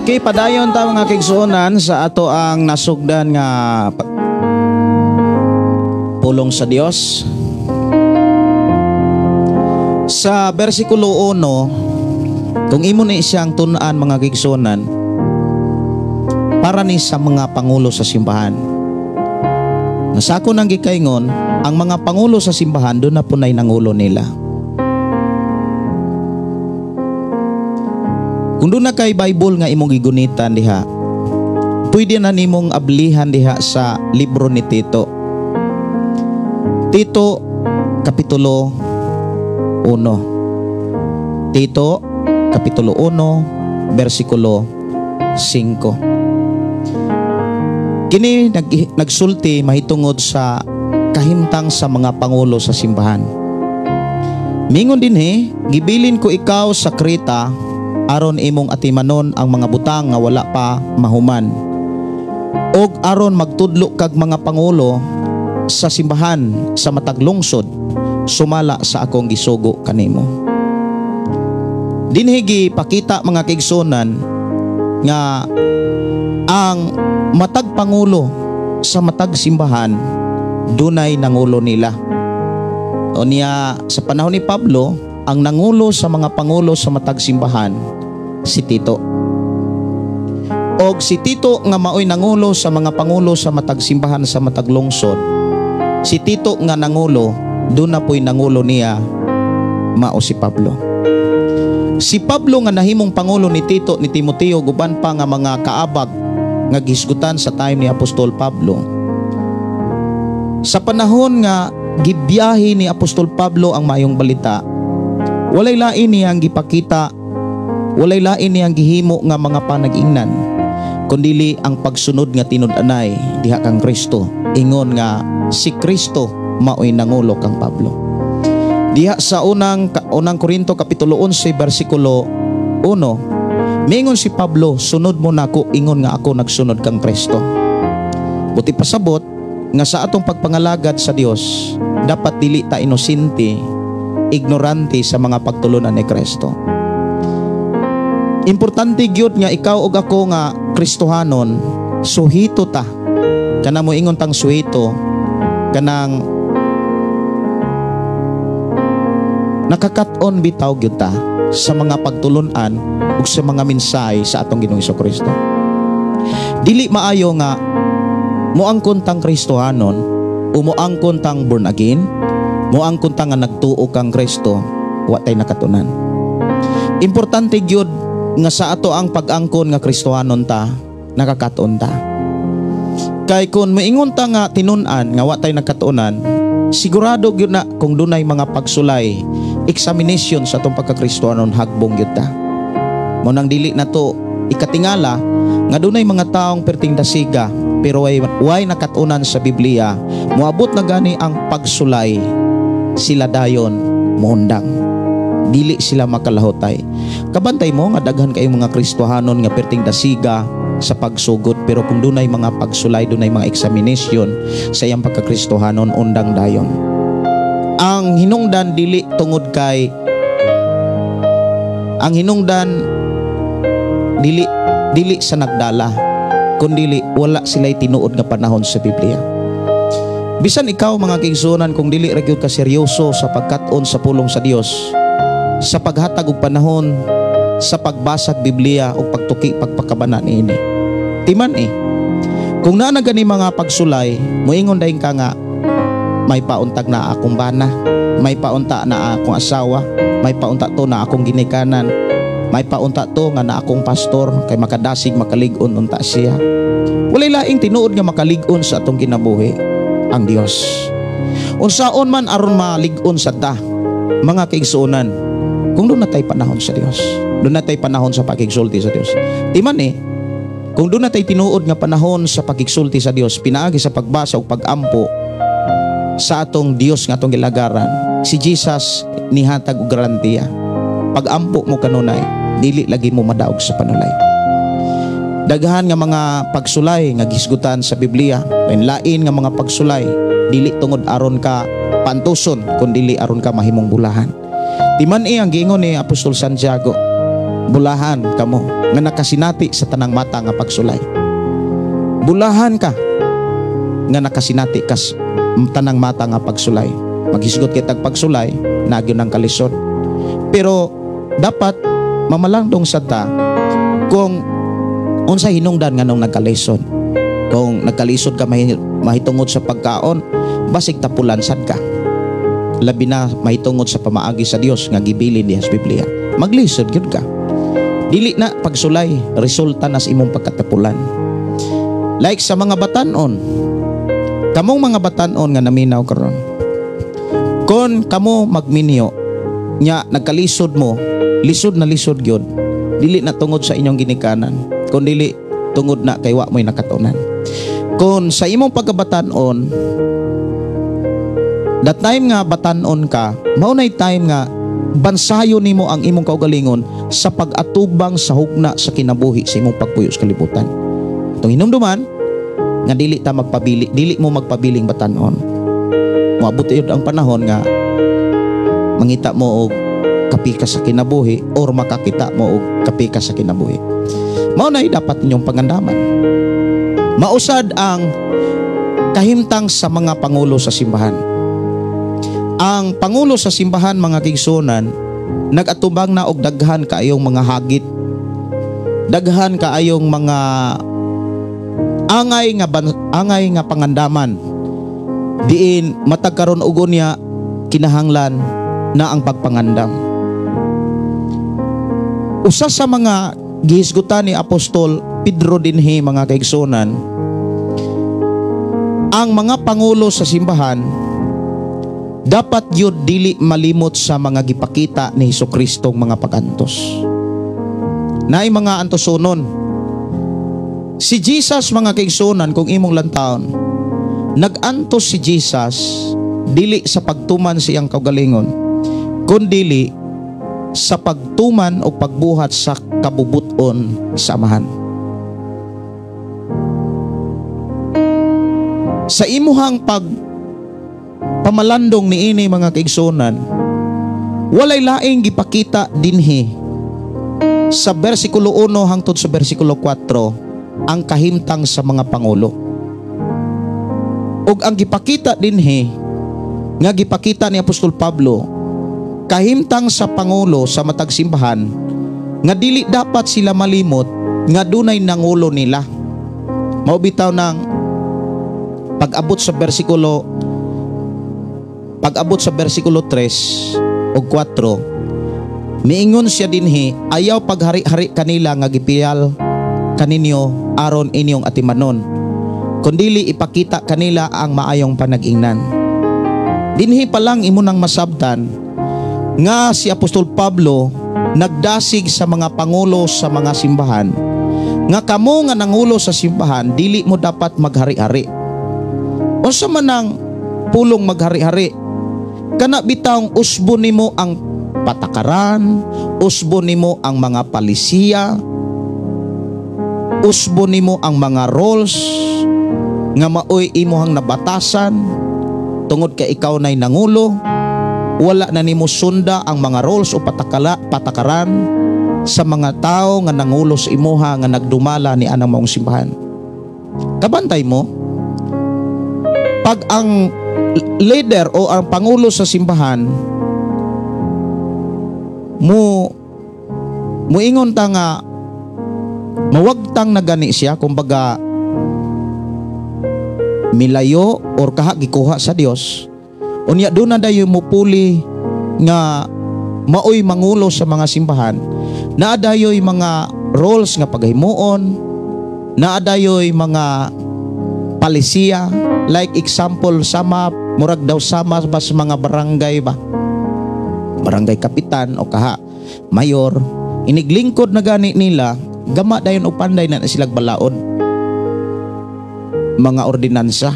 [SPEAKER 2] Okay, padayon ta mga kaigsuonan sa ato ang nasugdan nga pulong sa Dios. Sa bersikulo 1, kung imo ni siyang tun-an mga kaigsuonan, para ni sa mga pangulo sa simbahan. Nasako nang gikaingon, ang mga pangulo sa simbahan doon na punay nangulo nila. Kung doon na kay Bible nga imong gigunitan diha, pwede na nimong ablihan diha sa libro ni Tito. Tito, Kapitulo 1. Tito, Kapitulo 1, versikulo 5. Kini nagsulti mahitungod sa kahimtang sa mga pangulo sa simbahan. Mingon din gibilin ko ikaw sa Kreta, aron imong atimanon ang mga butang nga wala pa mahuman, og aron magtudlo kag mga pangulo sa simbahan sa matag lungsod, sumala sa akong gisugo kanimo. Dinhi gipakita mga kaigsuonan nga ang matag pangulo sa matag simbahan dunay nangulo nila. O niya sa panahon ni Pablo, ang nangulo sa mga pangulo sa matag simbahan si Tito. Og si Tito nga maoy nangulo sa mga pangulo sa matag simbahan sa matag lungsod. Si Tito nga nangulo, doon na po'y nangulo niya mao si Pablo. Si Pablo nga nahimong pangulo ni Tito ni Timoteo guban pa nga mga kaabag nga gisgutan sa time ni Apostol Pablo. Sa panahon nga gibiyahe ni Apostol Pablo ang mayong balita, walay lain niyang gipakita, walay lain niyang gihimo nga mga panag-ingnan, kundili ang pagsunod nga tinud-anay diha kang Kristo. Ingon nga si Kristo maoy nangulo kang Pablo. Diha sa unang Korinto Kapitulo 11 versikulo 1, mingon si Pablo, sunod mo nako, ingon nga ako nagsunod kang Kristo. Buti pasabot nga sa atong pagpangalagad sa Dios, dapat dili ta inosente, ignorante sa mga pagtulunan ni Kristo. Importante gyud nga ikaw ug ako nga Kristohanon, suhito ta. Kana mo ingon tang suhito, kanang nakakaton bitaw gyud ta sa mga pagtulunan ug sa mga mensahe sa atong Ginoong Hesukristo. Dili maayo nga moangkon tang Kristohanon o moangkon tang born again, moangkon tang nga nagtuo kang Kristo, wa tay nakatunan. Importante gyud nga sa ato ang pag-angkon nga Kristohanon ta, nakakatuon ta. Kay kun maingon ta nga tinun-an nga wa tay nakatunan, sigurado gyud na kung dunay mga pagsulay, examination sa atong pagka-Kristohanon, hagbong gyud ta. Mo nang dili na to ikatingala nga dunay mga taong perting dasiga pero way nakatunan sa Biblia, moabot na gani ang pagsulay, sila dayon muundang. Dili sila makalahotay. Kabantay mo nga daghan kay mga Kristohanon nga perting dasiga sa pagsugod, pero kung dunay mga pagsulay, dunay mga examination sa iyang pagka-Kristohanon, undang dayon. Ang hinungdan dili tungod kay ang hinungdan dili sa nagdala, kundi wala sila'y tinuod nga panahon sa Biblia. Bisan ikaw mga kaigsuonan, kung dili ra gyud ka seryoso sa pagkat-on sa pulong sa Dios, sa paghatag og panahon sa pagbasag Biblia o pagtuki pagpakabana niini, timan kung naa na gani mga pagsulay, moingon dayon ka nga may pauntag na akong bana, may paunta na akong asawa, may paunta to na akong ginikanan, may paunta to nga na akong pastor, kay makadasig makalig-on unta siya. Walay laing tinuod nga makalig-on sa atong kinabuhi ang Dios. Unsaon man aron malig-on sa ta, mga kaigsuonan, kung doon na tayo panahon sa Dios, doon na tayo panahon sa pagigsulti sa Dios. Di man kung doon na tayo tinuod nga panahon sa pagigsulti sa Dios, pinaagi sa pagbasa o pag-ampo sa atong Dios nga atong gilagaran, si Jesus nihatag og garantiya. Pag-ampo mo kanunay, dili lagi mo madaog sa panulay. Daghan nga mga pagsulay nga gisgutan sa Biblia, lain nga mga pagsulay, dili tungod aron ka pantuson, kundi aron ka mahimong bulahan. Timan ang giingon ni Apostol Santiago, bulahan kamo nga nakasinati sa tanang mata nga pagsulay. Bulahan ka nga nakasinati kas tanang mata nga pagsulay. Maghisgot kitag pagsulay, nagyo ng kalisod. Pero dapat mamalandong sa ta kung unsa hinungdan nga nung nagkalisod. Kung nagkalisod ka mahitungod sa pagkaon, basig tapulan sad ka. Labi na mahitungod sa pamaagi sa Dios nga gibilin diha sa Biblia. Maglisod gyud ka. Dili na pagsulay resulta nas imong pagkatapulan. Like sa mga batan-on. Kamong mga batan-on nga naminaw karon. Kon kamo magminyo nya nagkalisod mo, lisod na lisod gyud. Dili na tungod sa inyong ginikanan, kun dili tungod na kay wa mo'y nakatunan. Kon sa imong pagkabatan-on, that time nga batan-on ka, maunay time nga bansayo nimo ang imong kaugalingon sa pag-atubang sa hugna sa kinabuhi sa imong pagpuyo sa kalibutan. Itong hinumduman nga dili mo magpabiling batan-on. Moabot yun ang panahon nga mangita mo og kapi ka sa kinabuhi or makakita mo og kapi ka sa kinabuhi. Maunay dapat ninyong pangandaman. Mausad ang kahimtang sa mga pangulo sa simbahan. Ang pangulo sa simbahan, mga kigsunan, nag-atubang na og daghan kaayong mga hagit, daghan kaayong mga angay nga pangandaman, diin matag karon og unya kinahanglan na ang pagpangandam. Usa sa mga gihisgutan ni Apostol Pedro dinhi, mga kaigsunan, ang mga pangulo sa simbahan dapat yun dili malimot sa mga gipakita ni Jesucristong mga pag-antos. Naay mga antosonon. Si Jesus, mga kaigsunan, kung imong lantawon, nag-antos si Jesus dili sa pagtuman siyang kaugalingon, kundi sa pagtuman o pagbuhat sa kabubuton sa amahan. Sa imuhang pamalandong niini, mga kaigsunan, walay laing gipakita dinhi sa bersikulo 1 hangtod sa bersikulo 4 ang kahimtang sa mga pangulo. Og ang gipakita dinhi nga gipakita ni Apostol Pablo, kahimtang sa pangulo sa matag simbahan nga dili dapat sila malimot nga dunay nangulo nila. Mao bitaw ng pag-abot sa bersikulo 3 o 4, miingon siya dinhi, ayaw paghari-hari kanila nga gipiyal kaninyo aron inyong atimanon, kundili ipakita kanila ang maayong panag-ingnan. Dinhi pa lang imo nang masabtan nga si Apostol Pablo nagdasig sa mga pangulo sa mga simbahan nga kamo nga nangulo sa simbahan dili mo dapat maghari-hari. Unsa man ang pulong maghari-hari? Kana bitawng usbo nimo ang patakaran, usbo nimo ang mga palisiya, usbo nimo ang mga roles nga maoy imuhang nabatasan tungod kay ikaw nay nangulo. Wala na nimo sunda ang mga roles o patakaran sa mga tao nga nangulo sa imuha nga nagdumala ni anang maong simbahan. Kabantay mo, pag ang leader o ang pangulo sa simbahan muingon ta nga mawagtang na gani siya, kumbaga milayo or kaha gikuha sa Dios, unya doon na dayo mupuli nga maoy mangulo sa mga simbahan, na dayoy mga roles nga paghimuon, na dayoy mga palisiya, like example sama murag daw sama ba sa mga barangay ba, barangay kapitan o kaha mayor, iniglingkod na gani nila, gama dayon o panday na silang balaod mga ordinansa.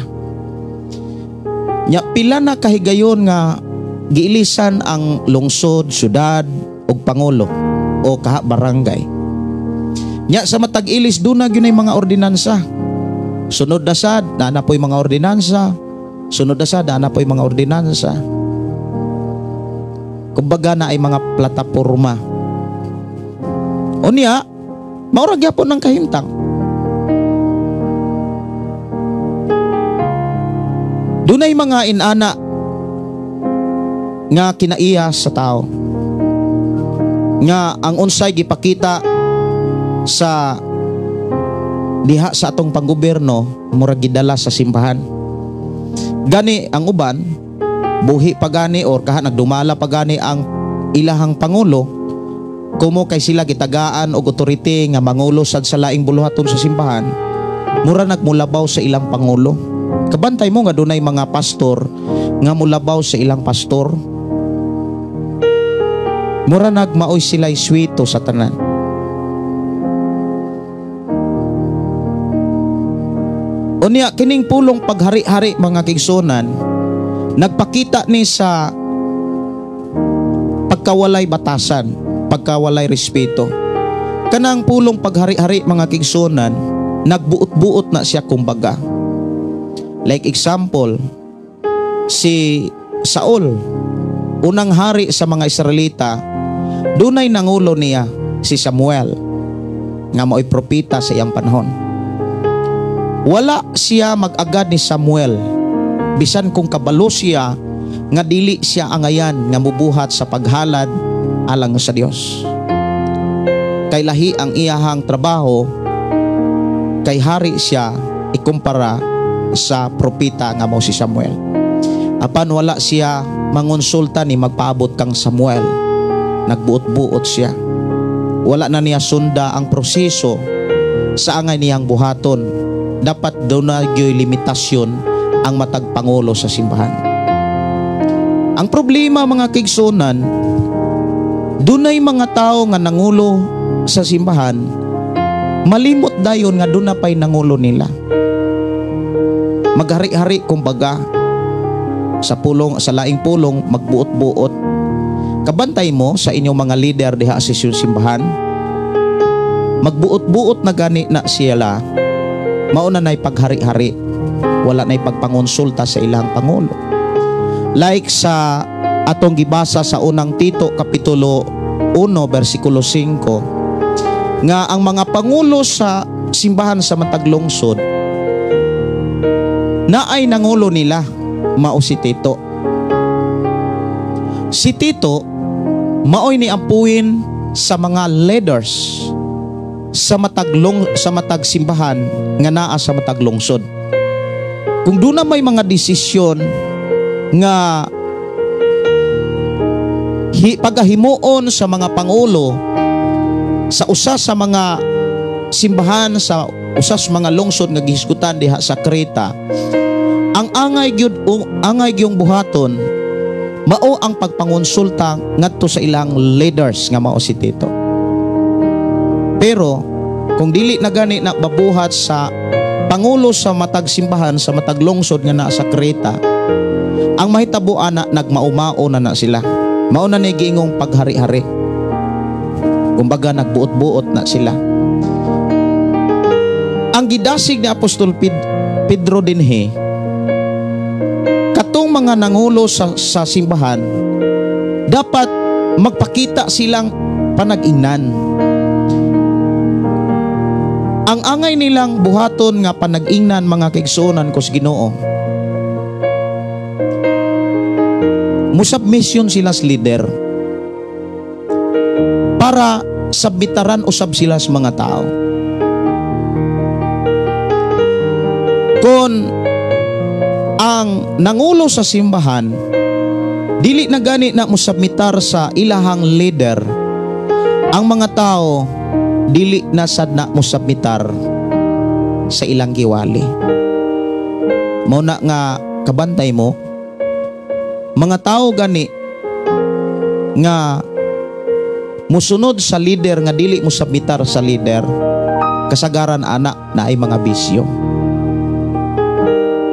[SPEAKER 2] Nya pila na kahigayon nga giilisan ang lungsod, syudad ug pangulo o kaha barangay. Nya sa matag ilis dunag yun ay mga ordinansa. Sunod na sad na po'y mga ordinansa. Sunod na sad na po'y mga ordinansa. Kumbaga na ay mga plataporma. Unya, maurag yapon ng kahimtang. Dunay mga inana nga kinaiya sa tao. Nga ang unsay gipakita sa diha sa atong panggobyerno murag gidala sa simbahan. Gani ang uban buhi pa gani or kaha nagdumala pa gani ang ilahang pangulo, kumo kay sila gitagaan og otorite nga mangulo sad sa laing buluhaton sa simbahan, mura nagmulabaw sa ilang pangulo. Kabantay mo nga dunay mga pastor nga mulabaw sa ilang pastor, mura nagmaoy sila'y swito sa tanan. Unya kining pulong paghari-hari mga kigsunan nagpakita ni sa pagkawalay batasan, pagkawalay respeto. Kanang pulong paghari-hari mga kigsunan nagbuot-buot na siya kumbaga. Like example, si Saul, unang hari sa mga Israelita, dunay nangulo niya si Samuel nga mao'y propeta sa iyang panahon. Wala siya mag-agad ni Samuel, bisan kung kabalo siya nga dili siya angayan nga mubuhat sa paghalad alang sa Dios. Kay lahi ang iyahang trabaho, kay hari siya ikumpara sa propeta nga mao si Samuel. Apan wala siya mangonsulta ni magpaabot kang Samuel, nagbuot-buot siya. Wala na niya sunda ang proseso sa angay niyang buhaton. Dapat doon na gyoy limitasyon ang matagpangulo sa simbahan. Ang problema mga kigsunan, dunay mga tao nga nangulo sa simbahan, malimot dayon nga doon na pa'y nangulo nila. Maghari-hari kumbaga sa pulong, sa laing pulong magbuot-buot. Kabantay mo sa inyong mga leader diha sa simbahan, magbuot-buot na gani na sila. Mauna na'y paghari-hari, wala na'y pagpangonsulta sa ilang pangulo. Like sa atong gibasa sa unang Tito kapitulo 1 versikulo 5, nga ang mga pangulo sa simbahan sa matag lungsod na ay nangulo nila mao si Tito. Si Tito maoy ni ampuin sa mga leaders sa matag simbahan nga naa sa matag lungsod. Kung doon na may mga desisyon nga pagahimuon sa mga pangulo sa usa sa mga simbahan, sa usa sa mga lungsod nga gihisgutan diha sa Creta, ang angay gyung buhaton mao ang pagpangonsulta ngadto sa ilang leaders nga mao si Tito. Pero kung dili na gani na babuhat sa pangulo sa matag simbahan sa matag lungsod nga naa sa Creta, ang mahitabuan na nagmaumao na sila. Mao na ni giingong paghari-hari. Kumbaga nagbuot-buot na sila. Ang gidasig ni Apostol Pedro dinhi, katong mga nangulo sa simbahan dapat magpakita silang panag-ingnan. Ang angay nilang buhaton nga panag-ingnan mga kaigsuonan ko sa Ginoo, musubmission sila sa leader para sabitaran usab sila sa mga tao. Kung ang nangulo sa simbahan dili na gani na musubmitar sa ilahang leader, ang mga tao dili na sad na musubmitar sa ilang giwali. Mao na nga kabantay mo Mga tao gani nga musunod sa leader nga dili mo sabitar sa leader, kasagaran anak na ay mga bisyo.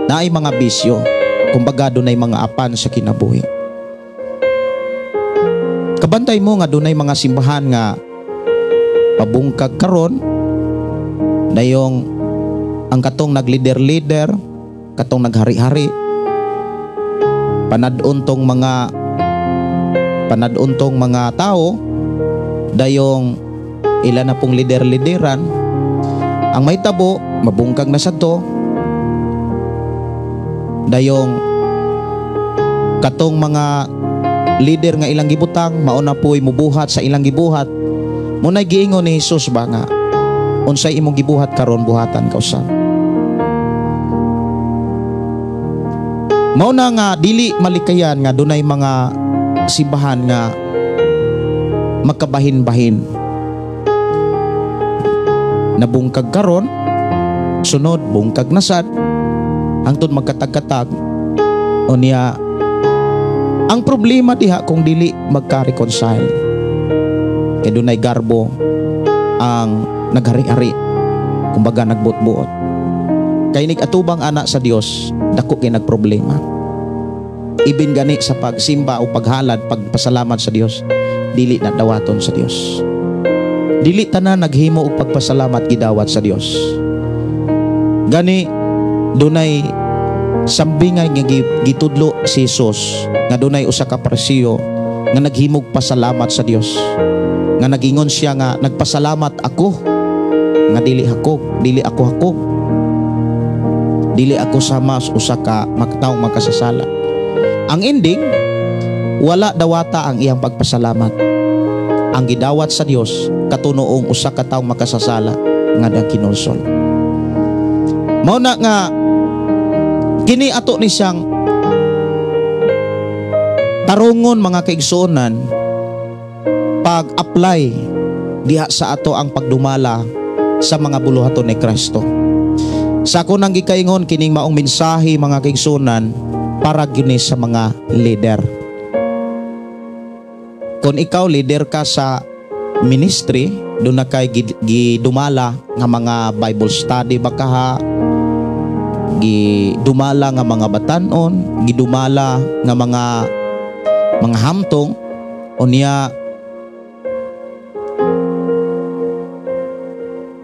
[SPEAKER 2] Na ay mga bisyo. Kumbaga dunay mga apan sa kinabuhi. Kabantay mo nga dunay mga simbahan nga pabungkag karon dayong ang katong naglider-leader, katong naghari-hari, panadun tong mga tao dayong ilan na pong lider-lideran ang may tabo mabungkag na sadto dayong katong mga leader nga ilang gibutang mauna po'y mubuhat sa ilang gibuhat. Munay giingon ni Jesus ba nga unsay imong gibuhat karon buhatan ka usab. Mauna nga dili malikayan nga dunay mga simbahan nga magkabahin-bahin. Nabungkag karon, sunod bungkag na sad, hangtod magkatag-katag. Unya, ang problema diha kung dili magka-reconcile. Kay dunay garbo ang naghari-hari, kumbaga nagbuot-buot. Kay nig-atubang anak sa Dios, dako kay nagproblema. Ibin gani sa pagsimba o paghalad, pagpasalamat sa Dios, dili na dawaton sa Dios. Dili tanan naghimo og pagpasalamat gidawat sa Dios. Gani dunay sambingay nga gitudlo si Jesus nga dunay usa ka parisiyo nga naghimog pasalamat sa Dios. Nga nagingon siya nga nagpasalamat ako nga dili ako hakog. Dili ako sama usa ka taong makasasala. Ang ending, wala dawata ang iyang pagpasalamat. Ang gidawat sa Dios katunoong usa ka taong makasasala nga nagkinulsol. Mao na nga kini ato ni siyang tarungon mga kaigsuonan pag-apply diha sa ato ang pagdumala sa mga buluhaton ni Kristo. Sa ako nang gikaingon kining maong mensahe mga kaigsuonan para gini sa mga leader. Kung ikaw leader ka sa ministry, doon na kay gidumala nga mga Bible study baka ha, gidumala nga mga batanon, gidumala nga mga hamtong, unya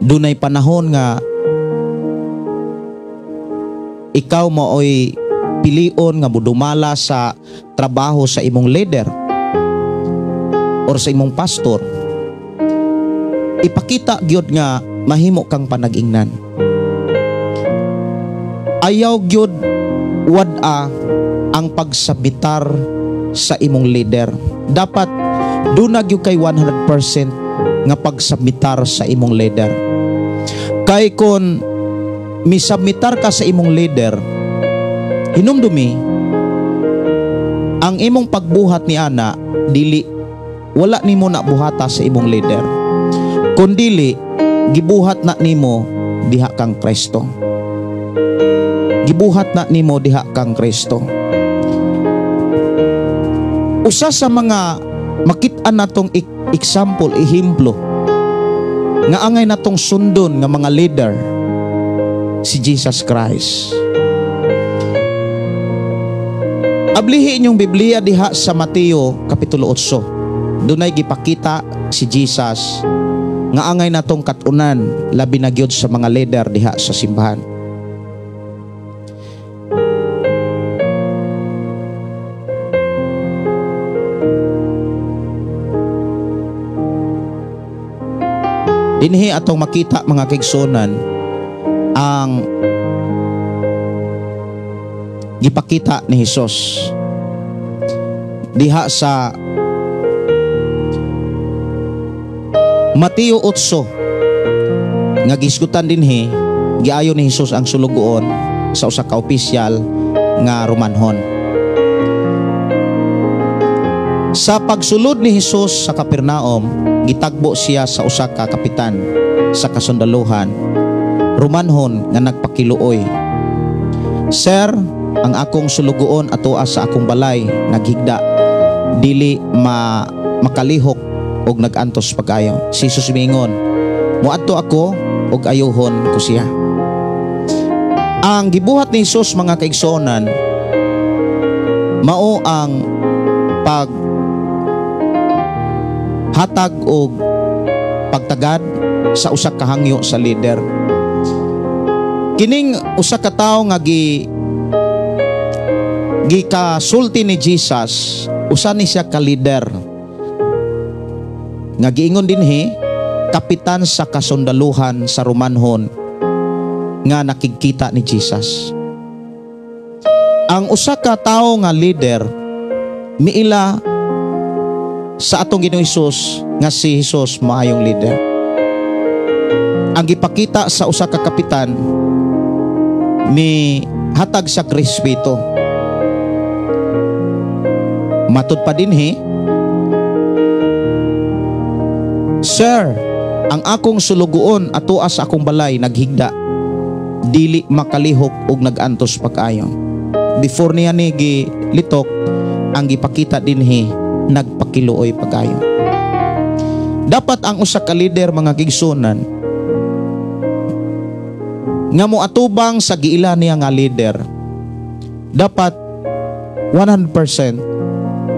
[SPEAKER 2] dunay panahon nga ikaw maoy pilion nga budumala sa trabaho sa imong leader or sa imong pastor. Ipakita gyud nga mahimo kang panag-ingnan. Ayaw gyud wad-a ang pagsabitar sa imong leader. Dapat duna gyud kay 100% nga pagsabitar sa imong leader. Kay kon misabmitar ka sa imong leader, hinumdumi ang imong pagbuhat ni ana dili wala nimo na buhata sa imong leader, kundili gibuhat na nimo diha kang Kristo. Gibuhat na nimo diha kang Kristo. Usa sa mga makit-an natong example, ehemplo nga angay natong sundon nga mga leader, si Jesus Christ. Ablihi inyong Biblia diha sa Mateo Kapitulo 8. Dunay gipakita si Jesus nga angay natong katunan labi na gyud sa mga leader diha sa simbahan. Dinhi atong makita mga kaigsuonan ang gipakita ni Jesus diha sa Mateo 8 nga gisgutan dinhi giayo ni Jesus ang sulugoon sa usa ka opisyal nga Romanhon. Sa pagsulod ni Jesus sa Capernaum, gitagbo siya sa usa ka kapitan sa kasundaluhan Romanhon nga nagpakiluoy. Sir, ang akong sulugoon atoa sa akong balay naghigda dili makalihok og nagantos pagayon. Si Jesus mingon, muadto ako og ayuhon ko siya. Ang gibuhat ni Jesus mga kaigsoonan mao ang pag hatag og pagtagad sa usa ka hangyo sa leader. Kining usa ka tawo nga gikasulti ni Jesus, usa ni siya ka leader nga giingon dinhi kapitan sa kasundaluhan sa Romanhon nga nakikita ni Jesus. Ang usa ka tawo nga leader miila sa atong Ginoong Hesus nga si Jesus maayong leader. Ang gipakita sa usa ka kapitan ni hatag sa respeto. Matud pa dinhi, Sir, ang akong sulugoon atoa sa akong balay naghigda dili makalihok og nagantos pag-ayon. Before niya ni gilitok, ang gipakita dinhi nagpakiluoy pag-ayon. Dapat ang usa ka leader mga kigsunan nga moatubang sa giila niya nga leader dapat 100%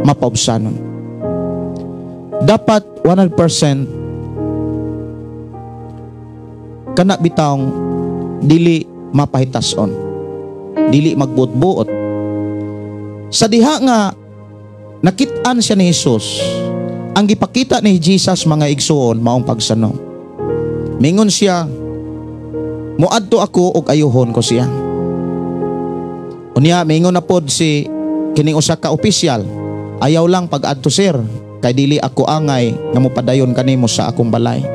[SPEAKER 2] mapaubsanon. Dapat 100% kana bitawng dili mapahitason, dili magbuot-buot. Sa diha nga nakit-an siya ni Jesus, ang gipakita ni Jesus mga igsuon maong pagsanom. Mingon siya, muadto ako og ayuhon ko siya. Unya mingon na pod si kining usa ka opisyal, ayaw lang pag-adto sir, kay dili ako angay nga mopadayon kanimo sa akong balay.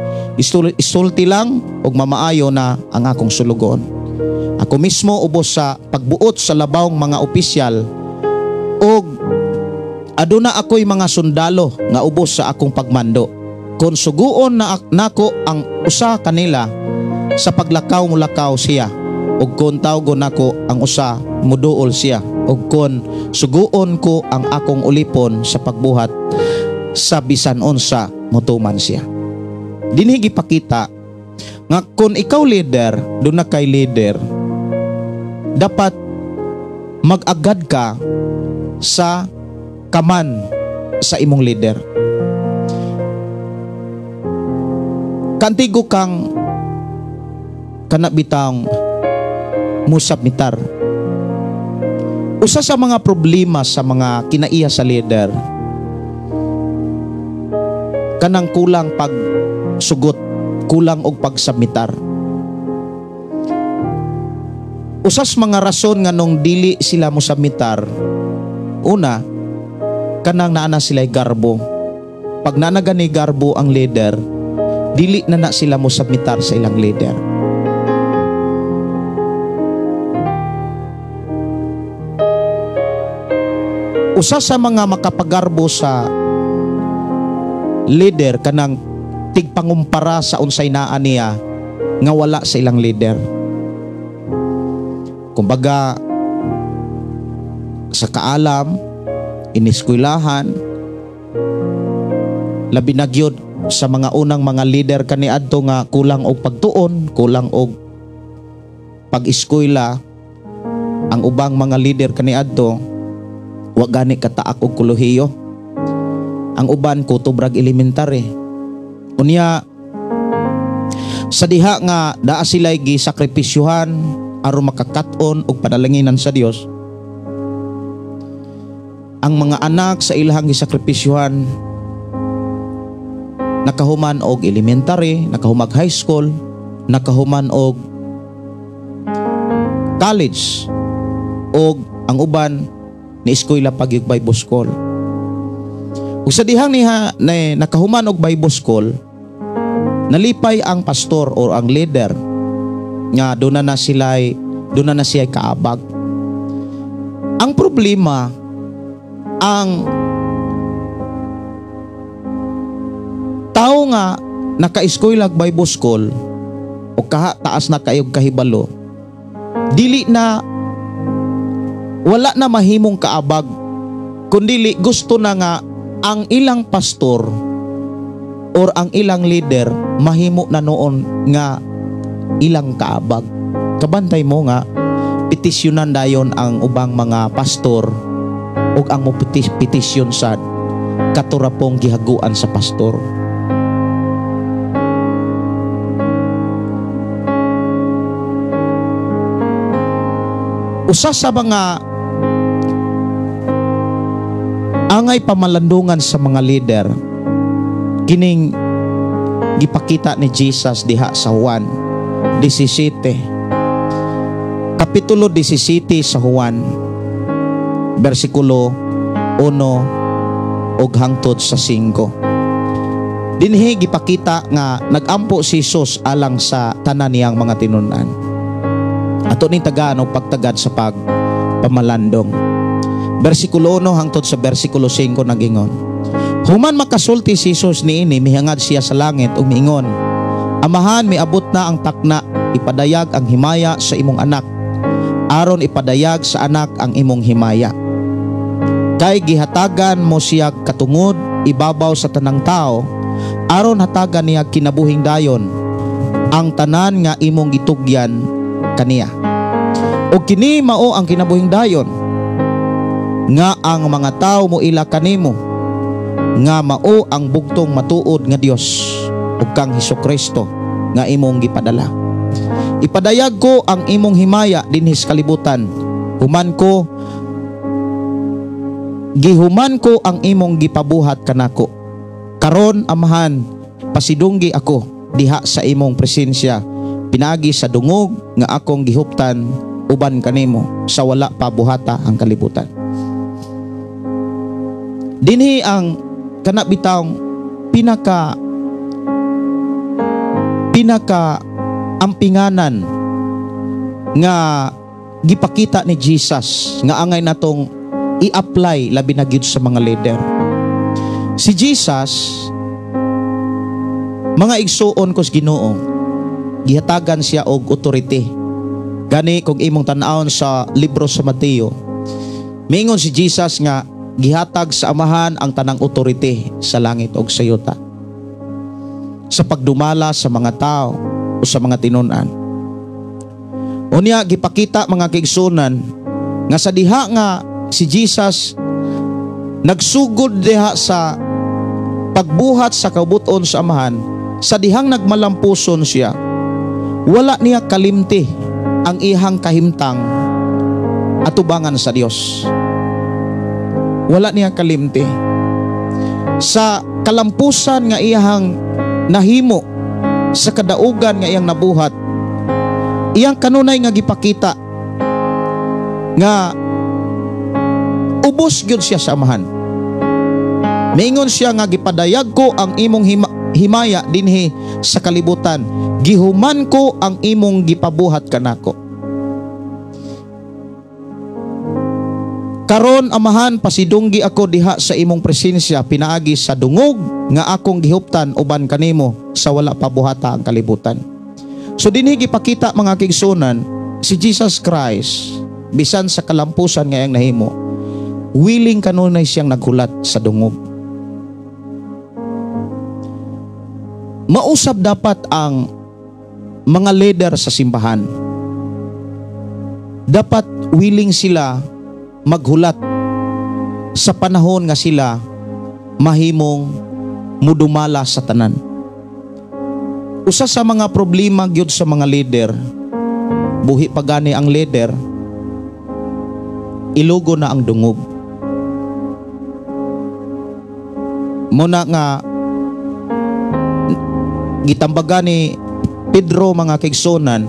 [SPEAKER 2] Isulti lang og mamaayo na ang akong sulugon. Ako mismo ubos sa pagbuot sa labawng mga opisyal og aduna ako'y mga sundalo nga ubos sa akong pagmando. Kung suguon na nako ang usa kanila sa paglakaw-mulakaw siya, ug kung tawgon nako ang usa muduol siya, ug kung suguon ko ang akong ulipon sa pagbuhat sa bisan unsa mutuman siya. Dinhi gipakita nga kung ikaw leader, doon na kay leader, dapat mag-agad ka sa kaman sa imong leader. Kantigo kang kanabitang musabmitar. Usa sa mga problema sa mga kinaiya sa leader kanang kulang pagsugot, kulang og pagsubmitar. Usas mga rason nga nung dili sila mo submitar, una, kanang naana sila'y garbo. Pag nanaga ni garbo ang leader, dili na sila mo submitar sa ilang leader. Usa sa mga makapagarbo sa leader kanang tigpangumpara sa unsay naa niya nga wala sa ilang leader. Kumbaga sa kaalam, iniskwelahan, labi na gyud sa mga unang mga leader kaniadto nga kulang og pagtuon, kulang og pag-eskwela. Ang ubang mga leader kaniadto wa gani kataak og kolehiyo. Ang uban kutob rag elementary. Unya sa diha nga daa sila'y gisakripisyuhan aron makakat-on og panalanginan sa Dios, ang mga anak sa ilahang gisakripisyuhan nakahuman og elementary, nakahumag high school, nakahuman og college, og ang uban ni eskwela pagyug Bible school. Ug sa dihang niha na nakahuman og Bible school, nalipay ang pastor o ang leader nga doon na siya kaabag. Ang problema, ang tao nga naka-eskwela og Bible school o taas na kayog kahibalo, dili na wala na mahimong kaabag, kundili gusto na nga ang ilang pastor or ang ilang leader mahimo na noon nga ilang kaabag. Kabantay mo nga petisyonan dayon ang ubang mga pastor ug ang mo petisyon sad katurapong gihaguan sa pastor. Usa sa mga angay pamalandungan sa mga leader kining gipakita ni Jesus diha sa Juan 17, kapitulo 17 sa Juan, versikulo 1 ug hangtod sa 5. Dinhi gipakita nga nagampo si Jesus alang sa tanan niyang mga tinun-an. Ato ni tagaan og pagtagad sa pagpamalandong. Versikulo 1 hangtod sa versikulo 5 nagingon, human makasulti si Jesus niini, mihangad siya sa langit ug miingon, Amahan, miabot na ang takna, ipadayag ang himaya sa imong anak, aron ipadayag sa anak ang imong himaya. Kay gihatagan mo siya katungod ibabaw sa tanang tao, aron hatagan niya kinabuhing dayon ang tanan nga imong gitugyan kaniya. O kini mao ang kinabuhing dayon, nga ang mga tao mo ila kanimo, nga mao ang bugtong matuod nga Dios ug kang Hesukristo nga imong gipadala. Ipadayag ko ang imong himaya dinhi sa kalibutan, gihuman ko ang imong gipabuhat kanako. Karon, Amahan, pasidunggi ako diha sa imong presensya, pinagi sa dungog nga akong gihuptan uban kanimo sa wala pa buhata ang kalibutan. Dinhi ang kanabitang pinaka ampinganan nga gipakita ni Jesus nga angay natong i-apply labi na gyud sa mga leader. Si Jesus, mga igsuon ko sa Ginoo, gihatagan siya og authority. Gani kung imong tan-awon sa libro sa Mateo, miingon si Jesus nga gihatag sa Amahan ang tanang authority sa langit ug sa yuta, sa pagdumala sa mga tao o sa mga tinun-an. Unya gipakita mga kaigsunan nga sa diha nga si Jesus nagsugod diha sa pagbuhat sa kabuton sa Amahan, sa dihang nagmalampuson siya, wala niya kalimti ang ihang kahimtang atubangan sa Dios. Wala niya kalimti sa kalampusan nga iyang nahimo, sa kadaugan nga iyang nabuhat. Iyang kanunay nga gipakita nga ubos gyud siya sa Amahan. Miingon siya nga gipadayag ko ang imong himaya dinhi sa kalibutan, gihuman ko ang imong gipabuhat kanako. Karon, Amahan, pasidunggi ako diha sa imong presensya, pinaagi sa dungog nga akong gihuptan uban kanimo sa wala pa buhata ang kalibutan. So dinhi gipakita mga kaigsunan, si Jesus Christ bisan sa kalampusan nga iyang nahimo, willing kanunay siyang naghulat sa dungog. Mausab dapat ang mga leader sa simbahan. Dapat willing sila maghulat sa panahon nga sila mahimong mudumala sa tanan. Usa sa mga problema gyud sa mga leader, buhi pa gani ang leader, ilugo na ang dungog. Muna nga gitambagan ni Pedro mga kaigsunan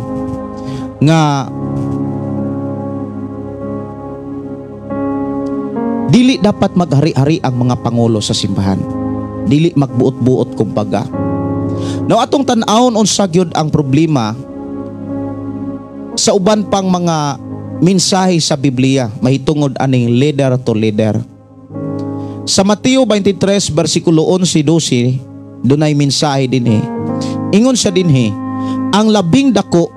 [SPEAKER 2] nga dili dapat maghari-hari ang mga pangulo sa simbahan, dili magbuot-buot kumbaga. Now atong tan-awon unsa gyud ang problema sa uban pang mga mensahe sa Biblia mahitungod aning leader to leader. Sa Mateo 23 versikulo 11-12 dunay mensahe dinhi. Ingon siya dinhi, ang labing dako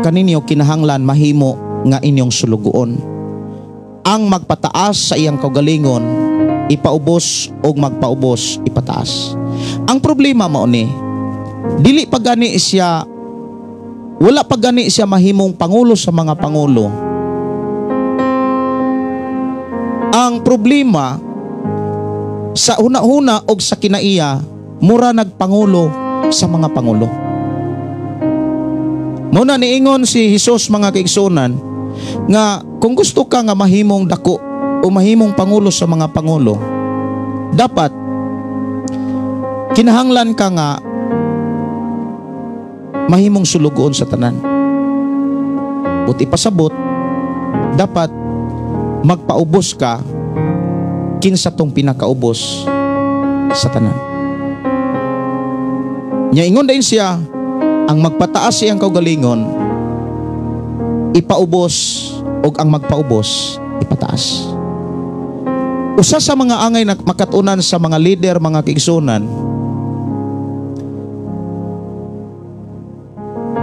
[SPEAKER 2] kaninyo kinahanglan mahimo nga inyong sulugoon. ang magpataas sa iyang kaugalingon ipaubos o magpaubos ipataas. Ang problema mao ni dili pa gani siya, wala pa gani siya mahimong pangulo sa mga pangulo. Ang problema sa una-una og sa kinaiya mura nagpangulo sa mga pangulo. Muna niingon si Hesus mga kaigsunan nga kung gusto ka nga mahimong dako o mahimong pangulo sa mga pangulo, dapat kinahanglan ka nga mahimong sulugoon sa tanan. Buti pasabot, dapat magpaubos ka kinsa tong pinakaubos sa tanan. Nya ingon din siya, ang magpataas siyang kaugalingon ipaubos og ang magpaubos ipataas. Usa sa mga angay na makatunan sa mga leader, mga kaigsunan,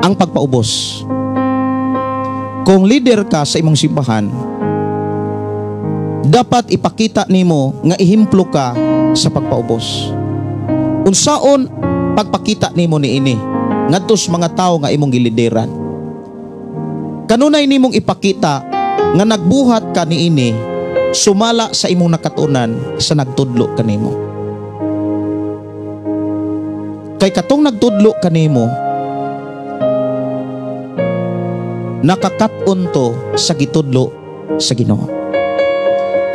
[SPEAKER 2] ang pagpaubos. Kung leader ka sa imong simbahan, dapat ipakita nimo nga ihimplo ka sa pagpaubos. Unsaon pagpakita nimo niini ngadto sa mga tawo nga imong gilideran? Kanunay nimong ipakita nga nagbuhat ka niini sumala sa imong nakatunan sa nagtudlo kanimo. Kay katong nagtudlo kanimo, nakakaton to sa gitudlo sa Ginoo.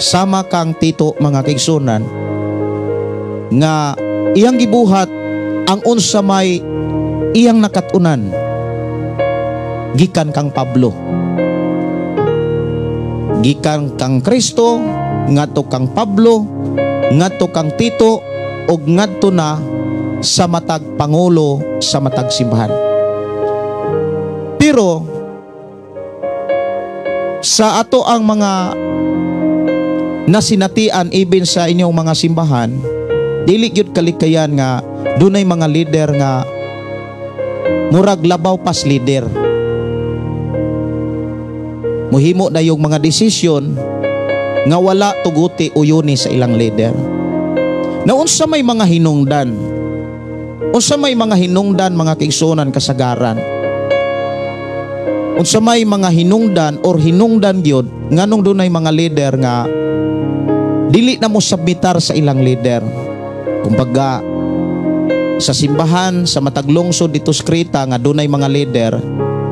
[SPEAKER 2] Sama kang Tito mga kaigsunan nga iyang gibuhat ang unsa may iyang nakatunan gikan kang Pablo, gikan kang Kristo, ngadto kang Pablo, ngadto kang Tito, og ngadto na sa matag pangulo sa matag simbahan. Pero sa ato ang mga nasinatian even sa inyong mga simbahan, dili gyud kalikayan nga dunay mga leader nga murag labaw pas leader. Muhimo na yung mga desisyon nga wala tuguti uyuni sa ilang leader. Na unsa may mga hinungdan, unsa may mga hinungdan mga kaigsunan kasagaran, unsa may mga hinungdan or hinungdan gyud nganong dunay mga leader nga dili na mo submitar sa ilang leader. Kumbaga sa simbahan sa matag lungsod dito sa Krita nga dunay mga leader,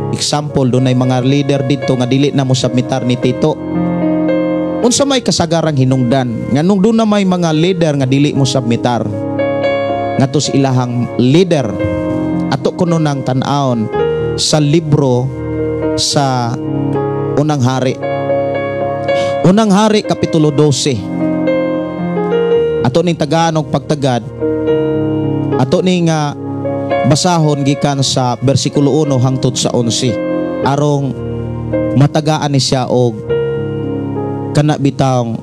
[SPEAKER 2] example, dunay mga leader dito nga dili na mo submitar ni Tito. Unsa may kasagarang hinungdan nganong doon na may mga leader nga dili mo submitar ngadto sa ilahang leader. Ato kuno nang tan-awon sa libro sa Unang Hari. Unang Hari kapitulo 12. Ato ning tagaan og pagtagad. Ato ning basahon gikan sa bersikulo 1 hangtod sa 11 arong matagaan ni siya og kana bitang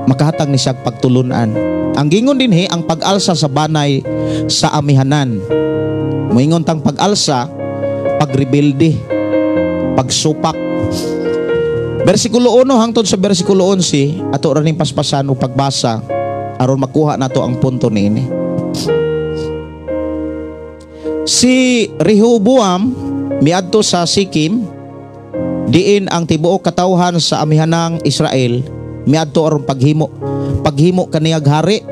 [SPEAKER 2] makahatag ni siya pagtulunan. Ang gingon dinhi ang pag-alsa sa banay sa amihanan. Moingon tang pag-alsa, pagrebelde, pagsupak. Bersikulo 1 hangtod sa bersikulo 11 ato ra ning paspasan og pagbasa aron makuha nato ang punto niini. Si Rehoboam miadto sa Sikim, diin ang tibuok katawhan sa amihanang Israel miadto aron paghimo kaniyag hari.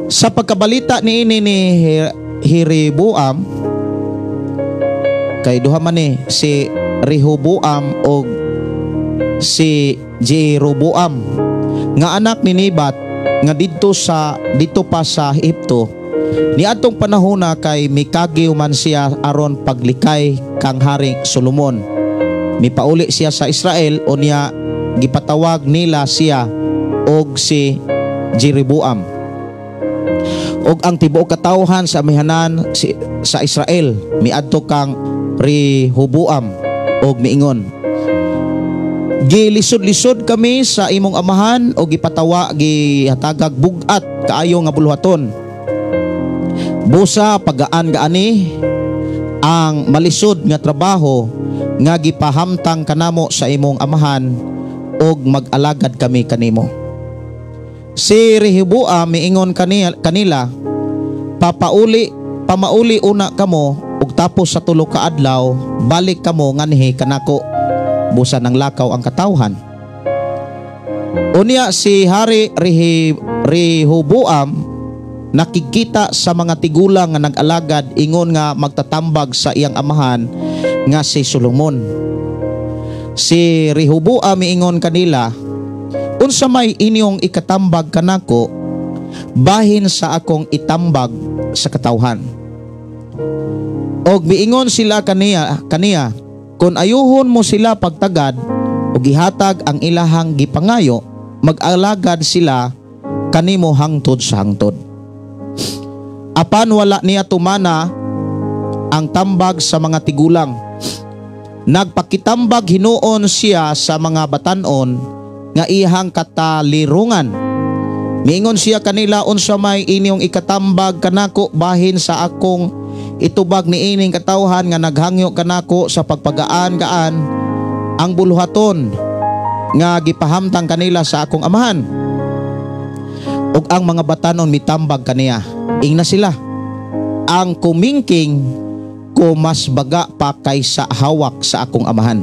[SPEAKER 2] Sa pagkabalita niini ni Rehoboam, kay duha man ni si Rehoboam o si Jeroboam nga anak ni Nebat nga dito pa sa Ehipto. Niadtong panahon na kay mikagiw man siya aron paglikay kang Haring Solomon. Mipauli siya sa Israel o niya gipatawag nila siya og si Jeroboam. Og ang tibuok katawhan sa amihanan sa Israel miadto kang Rehoboam og miingon, gilisod-lisod kami sa imong amahan o gipatawa gihatagag bugat kaayo nga buluhaton. Busa pagaan gaani ang malisod nga trabaho nga gipahamtang kanamo sa imong amahan og mag-alagad kami kanimo. Si Rehoboam miingon kanila, pamauli una kamo ug tapos sa 3 ka adlaw balik kamo nganhi kanako, busa ng lakaw ang katawhan. Unya si Hari Rehoboam nakikita sa mga tigulang nga nag-alagad, ingon nga magtatambag sa iyang amahan nga si Solomon. Si Rehoboam miingon kanila, unsa may inyong ikatambag kanako, bahin sa akong itambag sa katawhan. Og miingon sila kaniya, kung ayuhon mo sila pagtagad o gihatag ang ilahang gipangayo, mag-alagad sila kanimo hangtod sa hangtod. Apan wala niya tumana ang tambag sa mga tigulang. Nagpakitambag hinuon siya sa mga batanon nga ihang katalirungan. Miingon siya kanila, unsa may inyong ikatambag kanako, bahin sa akong itubag ni ining katawhan nga naghangyo kanako sa pagpagaan ang buluhaton nga gipahamtang kanila sa akong amahan. Ug ang mga batanon mitambag kaniya, ingna sila, ang kumingking ko mas baga pa kaysa hawak sa akong amahan.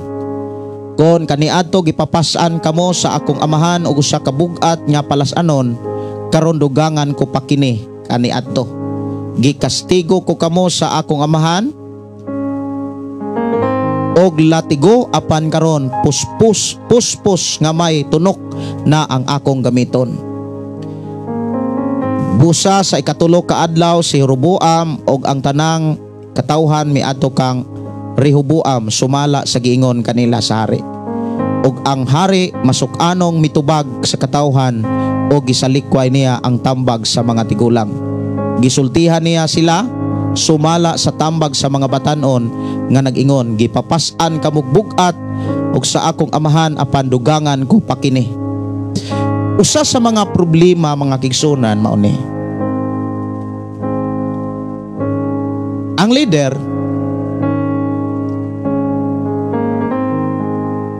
[SPEAKER 2] Kon kaniadto gipapasan kamo sa akong amahan ug usa ka bug-at nga palasanon, karon dugangan ko pa kini kaniadto. Gikastigo ko kamo sa akong amahan og latigo, apan karon puspos nga may tunok na ang akong gamiton. Busa sa 3 ka adlaw si Rehoboam og ang tanang katawhan miadto kang Rehoboam sumala sa giingon kanila sa hari. Og ang hari masuk-anong mitubag sa katawhan o gisalikway niya ang tambag sa mga tigulang. Gisultihan niya sila sumala sa tambag sa mga batanon nga nag-ingon, gipapasan kamog bug-at og sa akong amahan apan dugangan ko pa kini. Usa sa mga problema mga kigsunan mao ni, ang leader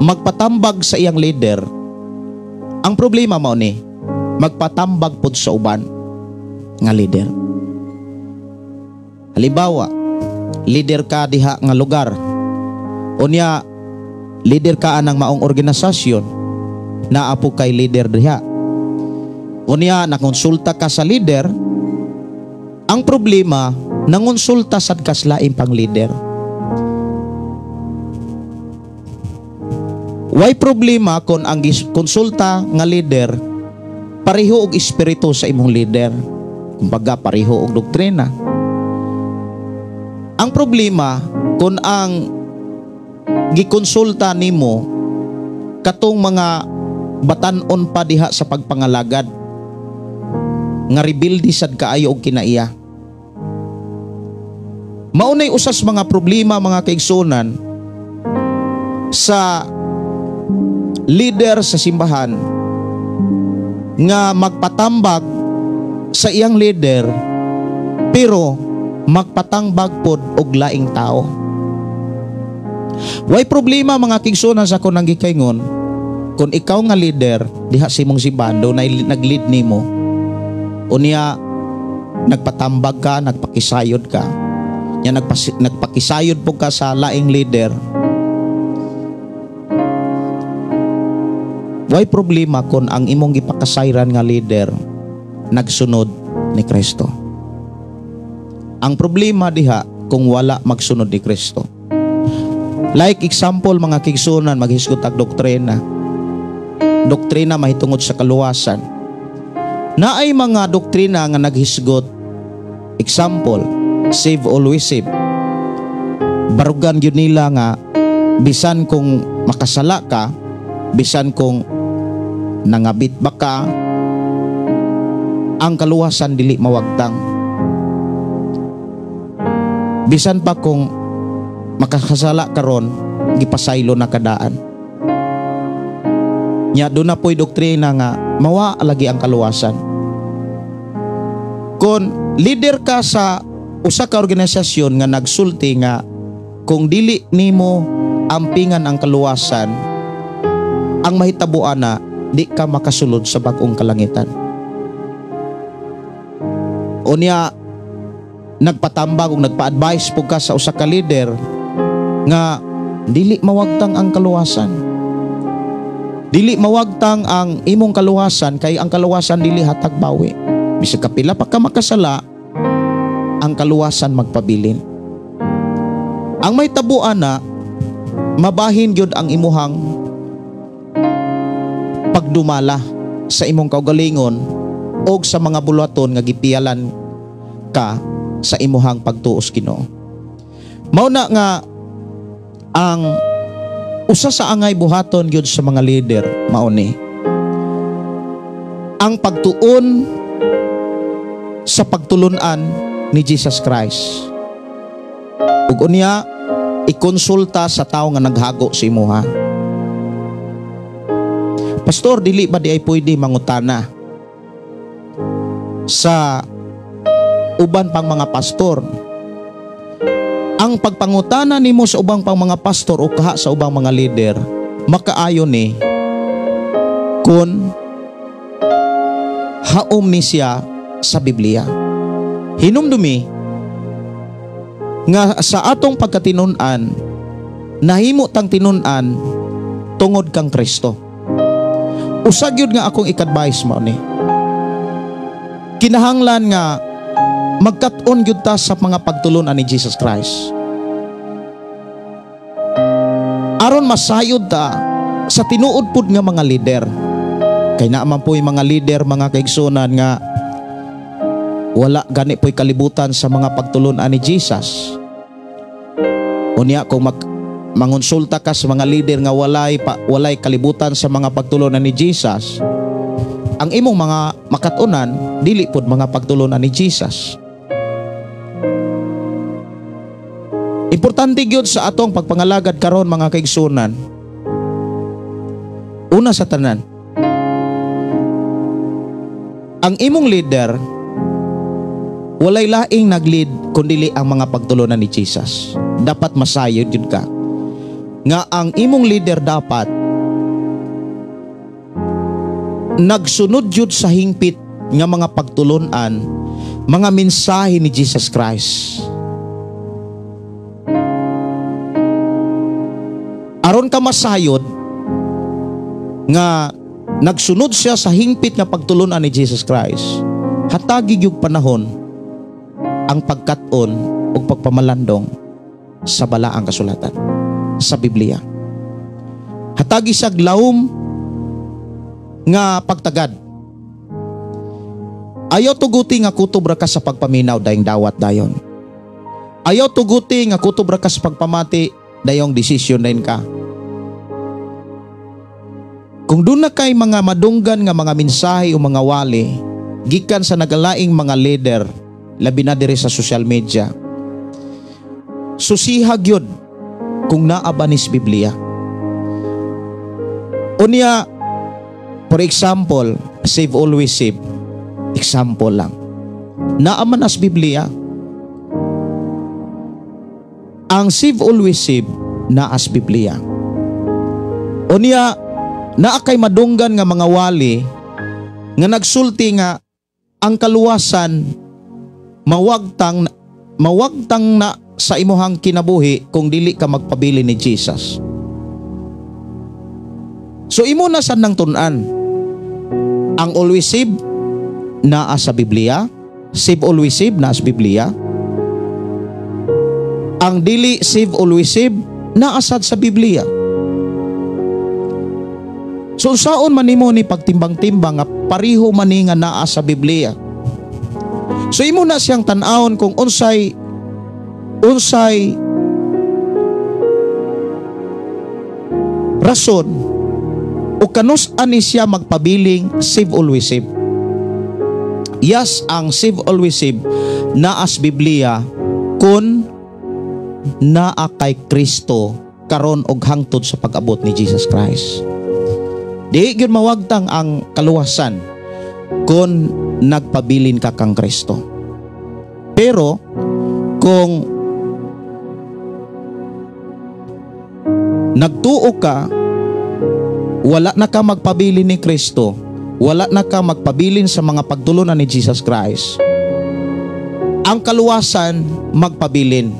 [SPEAKER 2] magpatambag sa iyang leader. Ang problema mao ni, magpatambag pud sa uban nga leader. Halimbawa, leader ka diha nga lugar, unya leader ka anang maong organisasyon, naapo kay leader diha, unya nakonsulta ka sa leader. Ang problema, nangonsulta sad kas lain pang leader. Why problema kung ang konsulta nga leader pareho og espiritu sa imong leader, kumbaga pareho og doktrina. Ang problema kung ang gikonsulta nimo katong mga batanon pa diha sa pagpangalagad nga rebildi sad kaayo og kinaiya. Maunay usas mga problema mga kaigsunan sa leader sa simbahan nga magpatambag sa iyang leader pero magpatangbag pod og laing tao. Way problema mga kigsunan sa akong nangikaingon, kung ikaw nga leader diha sa imong simbahan do na nag-lead nimo, unya nagpatambag ka, nagpakisayod ka, nya nagpakisayod po ka sa laing leader. Way problema kung ang imong gipakasayran nga leader nagsunod ni Kristo. Ang problema diha kung wala magsunod ni Kristo. Like example mga kigsunan, maghisgot ag doktrina. Doktrina mahitungod sa kaluwasan. Naay mga doktrina nga naghisgot. Example, save always save. Barugan yun nila nga bisan kung makasala ka, bisan kung nangabit ba ka, ang kaluwasan dili mawagtang. Bisan pa kung makakasala karon, gipasaylo na kadaan. Nya do na po'y doktrina nga mawa lagi ang kaluwasan. Kung leader ka sa usa ka organisasyon nga nagsulti nga kung dili nimo ampingan ang kaluwasan, ang mahitabuan na di ka makasulod sa bag-ong kalangitan. Unya, nagpatambag ug nagpa-advise po ka sa usa ka leader nga dili mawagtang ang kaluwasan. Dili mawagtang ang imong kaluwasan kay ang kaluwasan dili hatag bawi. Bisag kapila pa ka makasala, ang kaluwasan magpabilin. Ang may tabuan na mabahin gyud ang imuhang pagdumala sa imong kaugalingon o sa mga bulaton nga gipiyalan ka sa imuhang pagtuos Ginoo. Mao na nga ang usa sa angay buhaton gyud sa mga leader mao ni ang pagtuon sa pagtulunan ni Jesus Christ. Ug unya ikonsulta sa tawo nga naghago sa imuha. Pastor, dili ba di ay pwede mangutana sa uban pang mga pastor? Ang pagpangutana nimo sa ubang pang mga pastor o kaha sa ubang mga leader, makaayon ni kun haom ni siya sa Biblia. Hinumdumi nga sa atong pagkatinunan, nahimo tang tinunan tungod kang Kristo. Usag yun nga akong i-advise mo ni. Kinahanglan nga magkat-on gyud ta sa mga pagtulunan ni Jesus Christ. Aron masayod ta sa tinuod pud nga mga leader. Kay naaman po yung mga leader, mga kaigsunan nga wala gani po'y kalibutan sa mga pagtulunan ni Jesus. Unya kung mangonsulta ka sa mga leader nga walay kalibutan sa mga pagtulunan ni Jesus, ang imong mga makatunan dili pud mga pagtulunan ni Jesus. Importante gyud sa atong pagpangalagad karon mga kaigsunan. Una sa tanan, ang imong leader walay laing nag-lead kundi ang mga pagtulunan ni Jesus. Dapat masayod yun ka nga ang imong leader dapat nagsunod yun sa hingpit nga mga pagtulunan, mga mensahe ni Jesus Christ. Aron ka masayod nga nagsunod siya sa hingpit nga pagtulunan ni Jesus Christ, hatagi yung panahon ang pagkat-on o pagpamalandong sa balaang kasulatan sa Biblia. Hatagi siya glaum nga pagtagad. Ayaw tuguti nga kutubra ka sa pagpaminaw dayong dawat dayon. Ayaw tuguti nga kutubra ka sa pagpamati dayong desisyon din ka. Kung doon na kay mga madunggan nga mga mensahe o mga wali gikan sa nagalaing mga leader, labi na diri sa social media, susihag yun kung naabanis Biblia. Unya, for example, save always save. Example lang. Naaman as Biblia. Ang save always save na as Biblia. Unya, naa kay madunggan nga mga wali nga nagsulti nga ang kaluwasan mawagtang na sa imuhang kinabuhi kung dili ka magpabili ni Jesus. So imo na sad nang tun-an. Ang always save naa sa Biblia, save always save naa sa Biblia. Ang dili save always save naa sad sa Biblia. So saon man nimo ni pagtimbang-timbang nga pariho man ni nga naa sa Biblia. So imo na siyang tan-awon kung unsay rason o kanus-an ni siya magpabiling save always save. Yes, ang save always save naa sa Biblia kun naa kay Kristo karon og hangtod sa pag-abot ni Jesus Christ. Di gyud mawagtang ang kaluwasan kung nagpabilin ka kang Kristo. Pero kung magtuo ka, wala na ka magpabilin ni Kristo, wala na ka magpabilin sa mga pagtulunan ni Jesus Christ, ang kaluwasan magpabilin,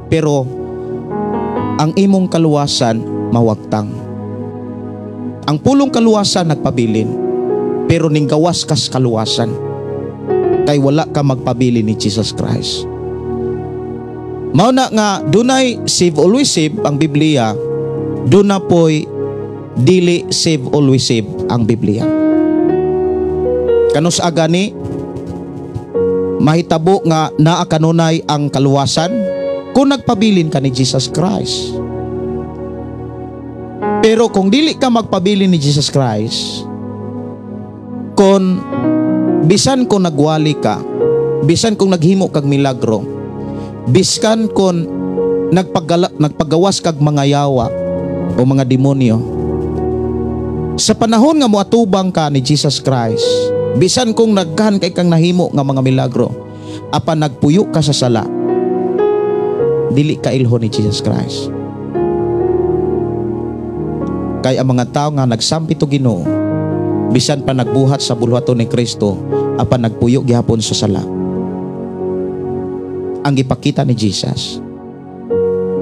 [SPEAKER 2] pero ang imong kaluwasan mawagtang. Ang pulong kaluwasan nagpabilin, pero ning gawas kas kaluwasan, kay wala ka magpabilin ni Jesus Christ. Mao na nga dunay save always save ang Biblia, duna poy dili save always save ang Biblia. Kanus agani mahitabo nga naa kanunay ang kaluwasan kung nagpabilin ka ni Jesus Christ. Pero kung dili ka magpabilin ni Jesus Christ, kung bisan kung nagwali ka, bisan kung naghimo kag milagro, biskan kung nagpagawas kag mga yawa o mga demonyo, sa panahon nga moatubang ka ni Jesus Christ, bisan kung nagkan kay kang nahimo nga mga milagro, apan nagpuyo ka sa sala, dili ka ilho ni Jesus Christ. Kay ang mga tao nga nagsampi to Ginoo, bisan pa nagbuhat sa bulwaton ni Kristo, apan nagpuyo gihapon sa sala. Ang ipakita ni Jesus,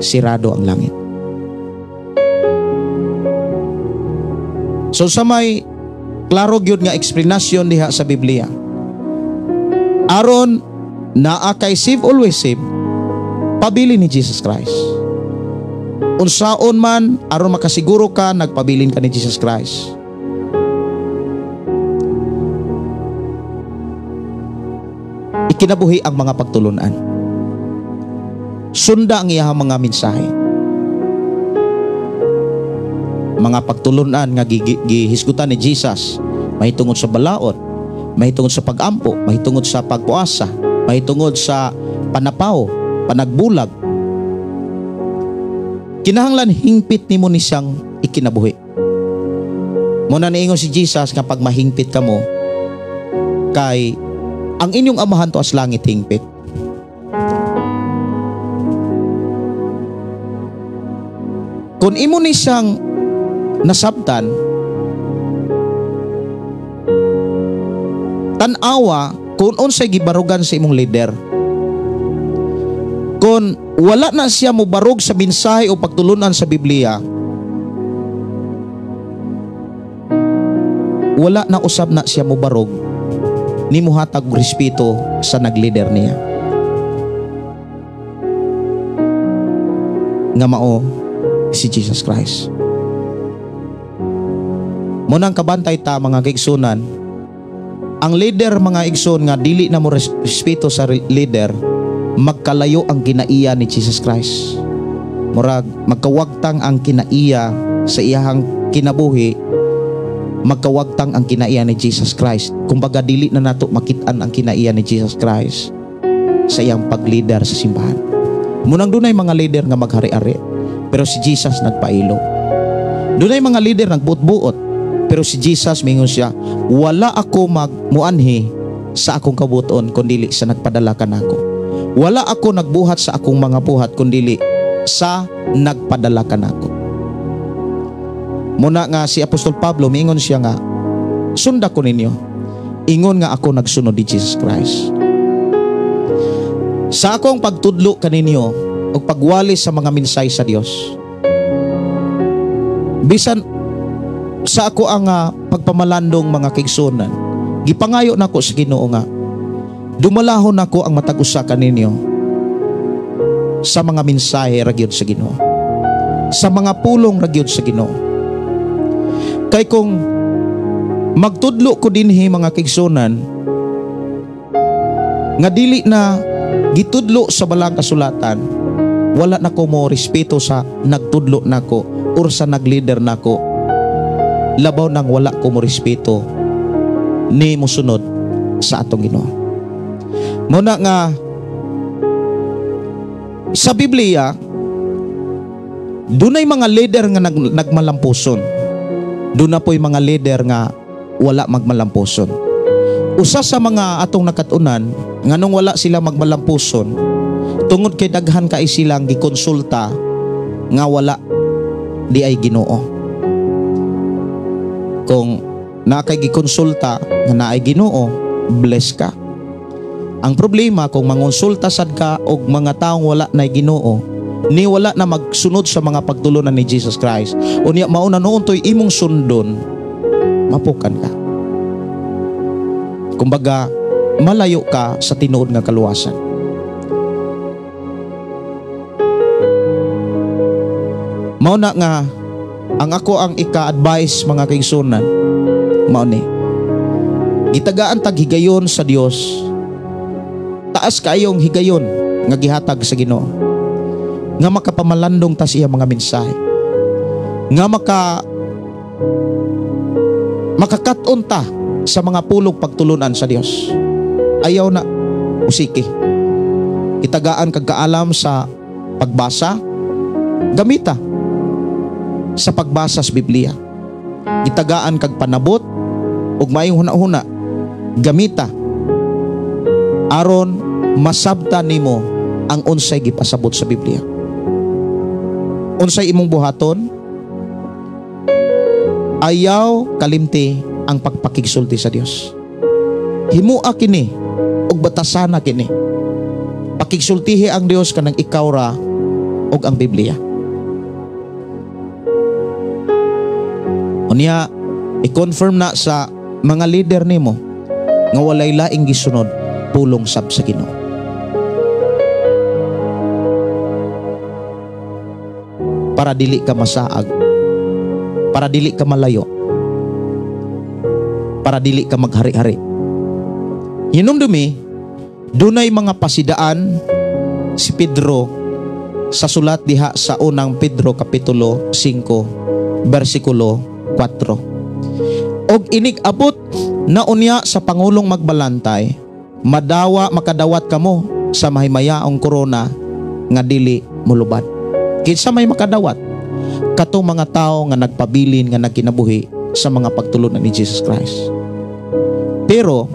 [SPEAKER 2] sirado ang langit. So sa may klaro gyud nga eksplanasyon diha sa Biblia, aron naa kay save always save, pabili ni Jesus Christ. Unsaon man aron makasiguro ka nagpabilin ka ni Jesus Christ. Ikinabuhi ang mga pagtulunan. Sunda ang iyahang mga mensahe. Mga pagtulunan nga gihisgutan ni Jesus, mahitungod sa balaod, mahitungod sa pagampo, mahitungod sa pagpuasa, mahitungod sa panapaw, panagbulag. Kinahanglan hingpit nimo ni siyang ikinabuhi. Muna niingon si Jesus nga pag mahingpit ka mo, kay ang inyong amahan to as langit hingpit. Kung imo ni siyang nasabtan, tanawa kung unsay gibarugan sa imong leader. Kung wala na siya mubarog sa mensahe o pagtulunan sa Biblia, wala na usab na siya mubarog ni muhatag respeto sa nag-leader niya. Nga mao si Jesus Christ. Munang kabantay ta mga kaigsunan, ang leader mga igsoon nga dili na mo respeto sa leader, magkalayo ang kinaiya ni Jesus Christ. Murag magkawagtang ang kinaiya sa iyahang kinabuhi, magkawagtang ang kinaiya ni Jesus Christ. Kumbaga dili na nato makitaan ang kinaiya ni Jesus Christ sa iyang pag-leader sa simbahan. Munang dunay mga leader nga maghari-ari, pero si Jesus nagpailo. Dunay mga leader nagbuot-buot, pero si Jesus mingon siya, wala ako magmuanhi sa akong kabuton kundili sa nagpadala kanako. Wala ako nagbuhat sa akong mga buhat kundili sa nagpadala kanako. Muna nga si Apostol Pablo mingon siya nga, sunda ko ninyo, ingon nga ako nagsunod ni Jesus Christ. Sa akong pagtudlo kaninyo o pagwali sa mga minsay sa Dios, bisan sa ako ang pagpamalandong mga kaigsunan, gipangayo nako sa Ginoo nga dumalahon nako ang matag-usa kaninyo sa mga mensahe ra gyud sa Ginoo, sa mga pulong ra gyud sa Ginoo. Kay kung magtudlo ko dinhi mga kaigsunan nga dili na gitudlo sa balang kasulatan, wala nako mo respeto sa nagtudlo nako or sa nagleader nako, labaw nang wala ko mo respeto ni musunod sa atong Ginoo. Muna nga sa Biblia, dunay mga leader nga nagmalampuson, duna po'y mga leader nga wala magmalampuson. Usa sa mga atong nakatunan nganong wala sila magmalampuson, tungod kay daghan kay silang gikonsulta nga wala di ay Ginoo. Kung nakay gikonsulta nga naay Ginoo, bless ka. Ang problema kung mangonsulta sad ka og mga taong wala na Ginoo, ni wala na magsunod sa mga pagtulunan ni Jesus Christ, unya mauna noon to'y imong sundon, mapukan ka. Kumbaga, malayo ka sa tinuod nga kaluwasan. Mao na nga ang ako ang ika-advise mga kaigsunan, mao ni gitagaan tag higayon sa Dios. Taas kayong higayon nga gihatag sa Ginoo, nga makapamalandong ta siya mga mensahe, nga makakaton ta sa mga pulong pagtulunan sa Dios. Ayaw na usiki. Itagaan kag kaalam sa pagbasa, gamita sa pagbasa sa Biblia. Itagaan kag panabot ug maayong huna-huna, gamita aron masabtan nimo ang unsay gipasabot sa Biblia. Unsay imong buhaton, ayaw kalimti ang pagpakigsulti sa Dios. Himua kini ug batasana kini. Pakigsultihi ang Dios kanang ikaw ra ug ang Biblia. Unya, i-confirm na sa mga leader nimo nga walay laing gisunod pulong sab sa Ginoo. Para dili ka masaag, para dili ka malayo, para dili ka maghari-hari. Hinumdumi, dunay mga pasidaan si Pedro sa sulat diha sa unang Pedro kapitulo 5 bersikulo 4. Og inig-abot na unya sa Pangulong magbalantay, makadawat kamo sa mahimayaong korona nga dili mulubad. Kinsa may makadawat? Katong mga tao nga nagpabilin nga nagkinabuhi sa mga pagtulunan ni Jesus Christ. Pero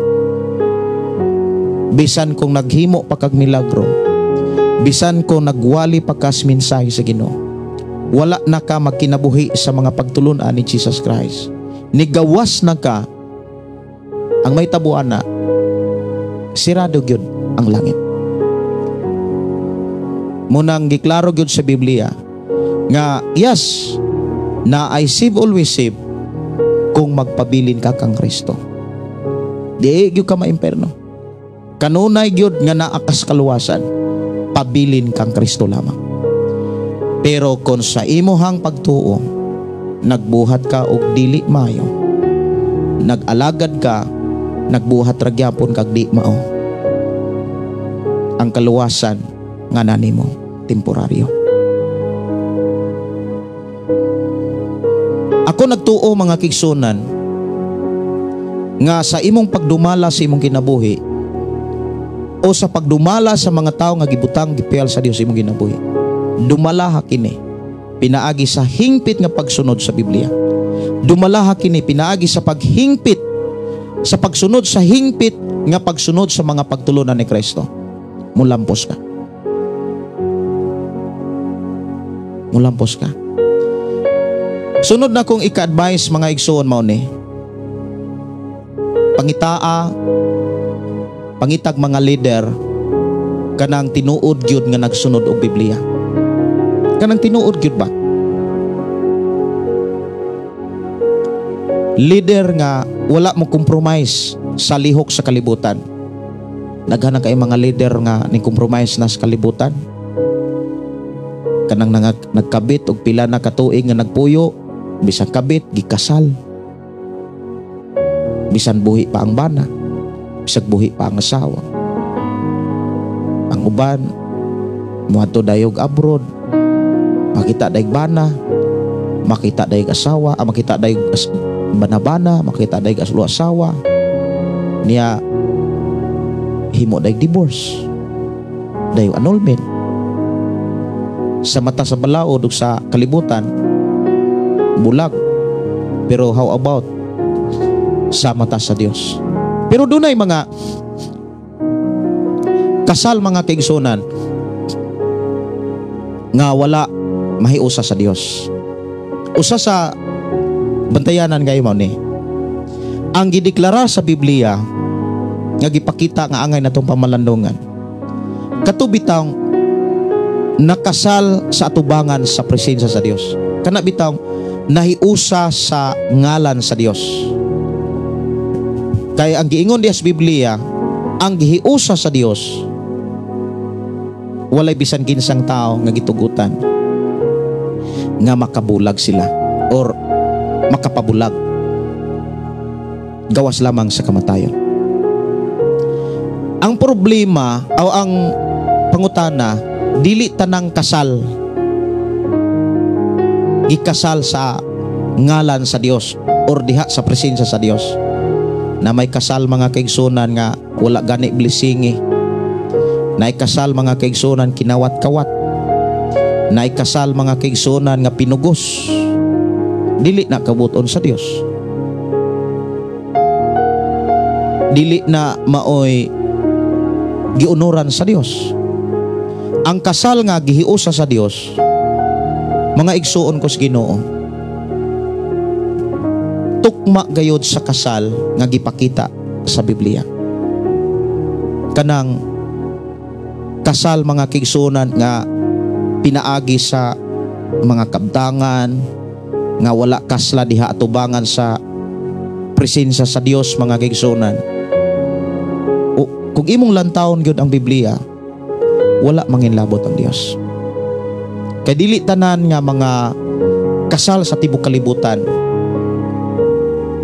[SPEAKER 2] bisan kung naghimo pa kag milagro, bisan kung nagwali pa kas mensahe sa Ginoo, wala na ka magkinabuhi sa mga pagtulunan ni Jesus Christ. Nigawas na ka, ang may tabuan na, sirado gyud ang langit. Munang giklaro gyud sa Biblia nga yes, na I save always save kung magpabilin ka kang Kristo. Di gyud ka maimperno. Kanunay gyud nga naakas kaluwasan, pabilin kang Kristo lamang. Pero kung sa imuhang pagtuo nagbuhat ka og dili maayo, nag-alagad ka, nagbuhat ra gyapon kag di mao, ang kaluwasan nga nanimo temporaryo. Ako nagtuo mga kigsunan nga sa imong pagdumala sa imong kinabuhi o sa pagdumala sa mga tao nga gibutang gipiyal sa Dios imong kinabuhi, dumalaha kini pinaagi sa hingpit nga pagsunod sa Biblia. Dumalaha kini pinaagi sa paghingpit, sa pagsunod sa hingpit nga pagsunod sa mga pagtulunan ni Kristo. Mulampos ka. Mulampos ka. Sunod na kong ika-advise mga igsoon mao ni, pangitag mga leader kanang tinuod gyud nga nagsunod og Biblia. Kanang tinuod gyud ba? Leader nga wala mo compromise sa lihok sa kalibutan. Naghanang kay mga leader nga ni compromise na sa kalibutan. Kanang nagkabit og pila na katuig nga nagpuyo, bisan kabit gikasal. Bisan buhi pa ang bana, bisan buhi pa ang asawa. Ang uban moadto dayog abroad, makita dayog bana, makita dayog asawa, makita dayog bana-bana, makita dayog asawa niya, himo dayog divorce, dayog annulment. Sa mata sa balaod ug sa kalibutan bulag, pero how about sa mata sa Dios? Pero dunay mga kasal mga kaigsunan nga wala mahiusa sa Dios. usa sa bantayanan kayo mo ni. Ang gideklara sa Biblia nga gipakita nga angay natong pamalandungan. Katubitaw nakasal sa atubangan sa presensya sa Dios. Kana bitaw nahiusa sa ngalan sa Dios. Kaya ang giingon diha sa Biblia, ang gihiusa sa Dios walay bisan kinsang tao nga gitugutan nga makabulag sila or makapabulag gawas lamang sa kamatayon. Ang problema o ang pangutana, dili tanang kasal gikasal sa ngalan sa Dios or diha sa presensya sa Dios. Na may kasal mga kaigsunan nga wala gani blisingi. Na kasal mga kaigsunan kinawat-kawat. Na kasal mga kaigsunan nga pinugos. Dili na kabuton sa Dios. Dili na maoy giunuran sa Dios. Ang kasal nga gihiusa sa Dios, mga igsuon ko sa Ginoo, tukma gayod sa kasal nga gipakita sa Biblia. Kanang kasal mga kaigsunan nga pinaagi sa mga kabtangan nga wala kasla diha atubangan sa presensya sa Dios mga kaigsunan. O kung imong lantawon gyud ang Biblia, wala manginlabot ang Dios. Kay dili tanan nga mga kasal sa tibok kalibutan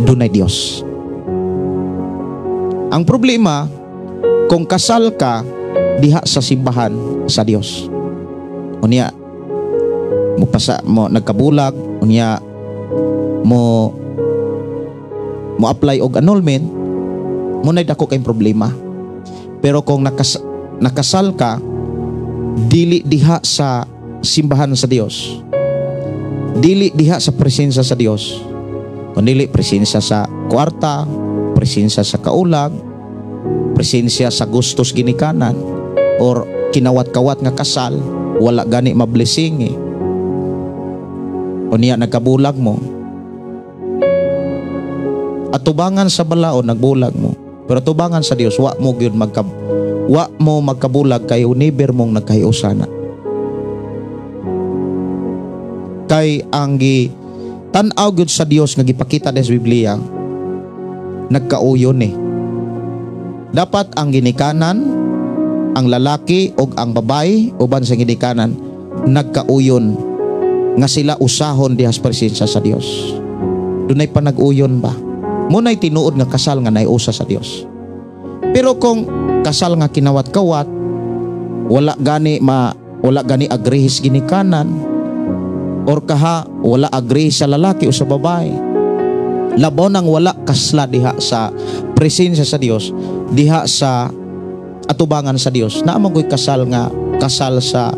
[SPEAKER 2] dunay Dios. Ang problema kung kasal ka diha sa simbahan sa Dios. Unya mo pasa mo nagkabulag, unya mo apply og annulment, mo nay dako kay problema. Pero kung nakasal ka dili diha sa simbahan sa Dios, dili diha sa presensya sa Dios, kundi presensya sa kwarta, presensya sa kaulag, presensya sa gustos ginikanan, or kinawat-kawat nga kasal, wala gani mablessing o niya nagkabulag mo, atubangan sa balaod nagbulag mo, pero atubangan sa Dios wa mo gyud magkabulag kay uniber mong nagkahiusana. Kay ang tan-aw gyud sa Dios nga gipakita sa Biblia nagkauyon Dapat ang ginikanan, ang lalaki o ang babae uban sa ginikanan nagkauyon nga sila usahon diha sa presensya sa Dios. Dunay pa nag-uyon ba? Munay tinuod nga kasal nga naiusa sa Dios. Pero kung kasal nga kinawat-kawat, wala gani agrihis ginikanan, or kaha wala agrihis sa lalaki o sa babae, labaw nang wala kasla diha sa presensya sa Dios, diha sa atubangan sa Dios, naamagoy kasal nga kasal sa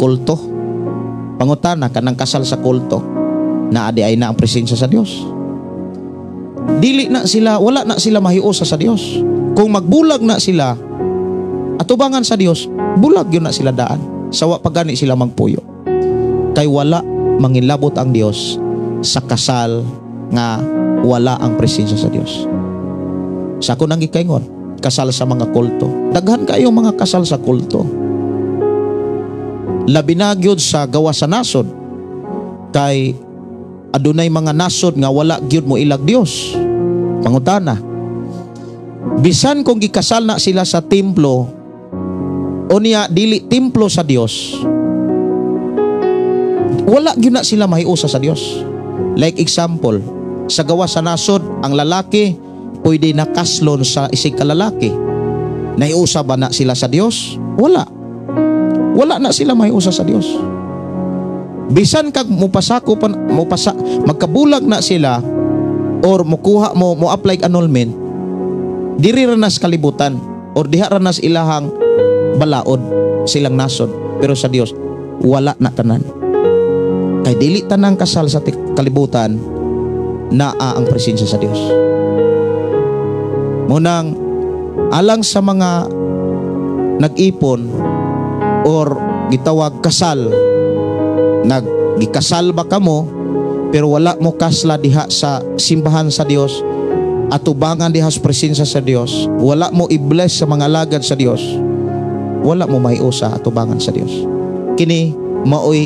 [SPEAKER 2] kulto. Pangutana kanang kasal sa kulto, naadi ay na ang presensya sa Dios. Wala na sila mahiusa sa Dios. Kung magbulag na sila atubangan sa Dios, bulag yun na sila daan. Sawa pagani sila magpuyo. Kay wala manginlabot ang Dios sa kasal nga wala ang presensya sa Dios. Sa ako nang gikaingon, kasal sa mga kulto. Daghan kayo mga kasal sa kulto. Labi na gyud sa gawa sa nasod. Kay adunay mga nasod nga wala gyud mo ilag Dios. Pangutana, bisan kung gikasal na sila sa templo o niya dili templo sa Dios, wala gyud na sila mahiusa sa Dios. Like example, sa gawa sa nasod, ang lalaki pwede nakaslon sa isig kalalaki. Nahiusa ba na sila sa Dios? Wala na sila mahiusa sa Dios. Bisan kag magkabulag na sila or mukuha mo apply annulment, diri ranas kalibutan or diha ranas ilahang balaod silang nasod, pero sa Dios wala na tanan. Kay dili tanang kasal sa kalibutan naa ang presensya sa Dios. Munang alang sa mga nag-ipon or gitawag kasal, gikasal ba kamo pero wala mo kasla diha sa simbahan sa Dios, atubangan diha sa presensya sa Dios, wala mo i-bless sa mga alagad sa Dios, wala mo maiusa atubangan sa Dios. Kini maoy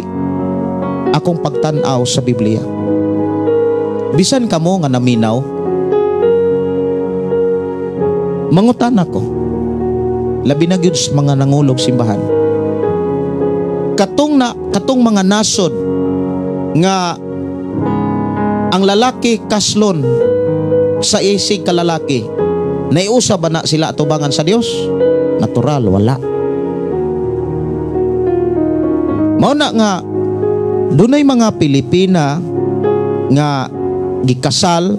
[SPEAKER 2] akong pagtan-aw sa Biblia. Bisan kamo nga naminaw, mangutan ako, labi na gyud sa mga nangulog simbahan. Katong mga nasod nga ang lalaki kaslon sa isig kalalaki, naiusa ba na sila atubangan sa Dios? Natural, wala. Mao na nga dunay mga Pilipina nga gikasal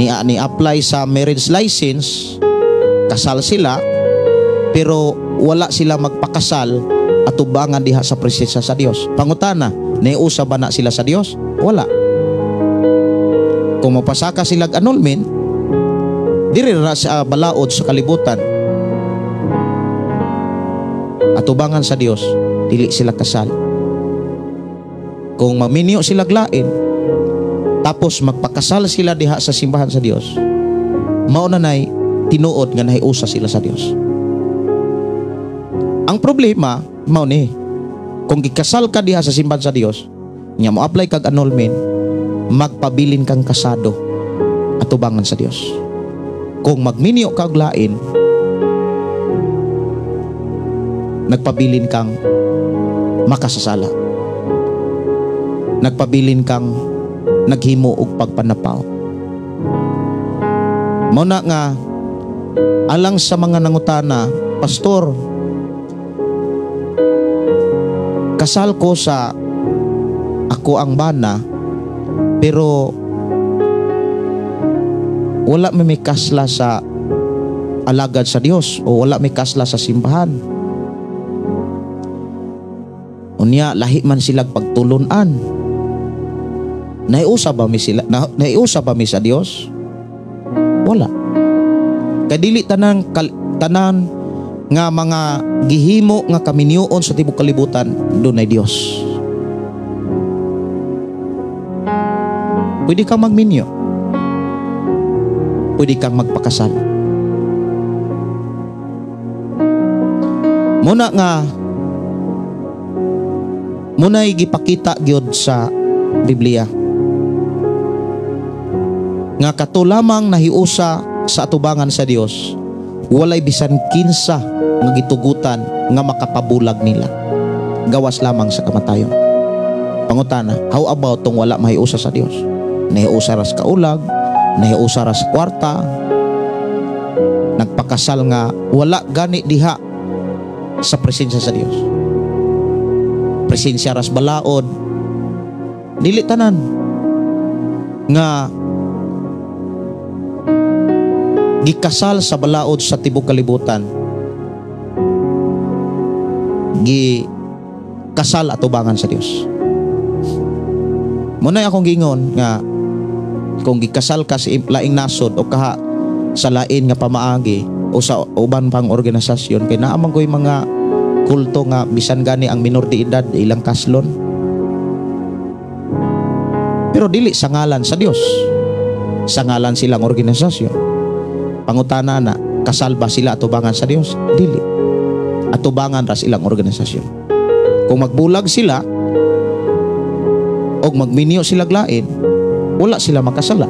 [SPEAKER 2] ni apply sa marriage license, kasal sila pero wala sila magpakasal atubangan diha sa presensya sa Dios. Pangutana, naiusa ba na sila sa Dios? Wala. Kung mapasaka sila annulment, diri ra sa balaod sa kalibutan, atubangan sa Dios, dili sila kasal. Kung maminyo sila glain, tapos magpakasal sila diha sa simbahan sa Dios, mao na nay tinuod nga nahiusa sila sa Dios. Ang problema mao ni, kung gikasal ka diha sa simbahan sa Dios, nya mo apply kag annulment, magpabilin kang kasado atubangan sa Dios. Kung magminyo kag lain, nagpabilin kang makasasala, nagpabilin kang naghimo og pagpanapaw. Mao na nga alang sa mga nangutana, pastor, kasal ko sa ako ang bana pero wala may kasla sa alagad sa Dios o wala may kasla sa simbahan. Unya lahi man sila pagtulunan. Naiusa ba mi sila? Naiusa ba mi sa Dios? Wala. Kadili tanan nga mga gihimo nga kaminyoon sa tibok kalibutan, dunay Dios. Pwede kang magminyo, pwede kang magpakasal. Muna'y gipakita gyud sa Biblia nga kato lamang nahiusa sa atubangan sa Dios, walay bisan kinsa nga gitugutan nga makapabulag nila, gawas lamang sa kamatayon. Pangutana, how about tong wala mahiusa sa Dios? Nahiusa ra sa kaulag, nahiusa ra sa kwarta, nagpakasal nga wala gani diha sa presensya sa Dios, presensya ra sa balaod, dili tanan nga gikasal sa balaod sa tibok kalibutan, gikasal atubangan sa Dios. Muna'y akong gingon nga kung gikasal ka sa laing nasod o kaha sa lain nga pamaagi o sa uban pang organisasyon, kay naamang ko'y mga kulto nga bisan gani ang minor de edad ilang kaslon, pero dili sa ngalan sa Dios, sa ngalan silang organisasyon. Pangutana na, kasal ba sila atubangan sa Dios? Dili. Atubangan ra silang organisasyon. Kung magbulag sila o magminyo sila glain, wala sila makasala,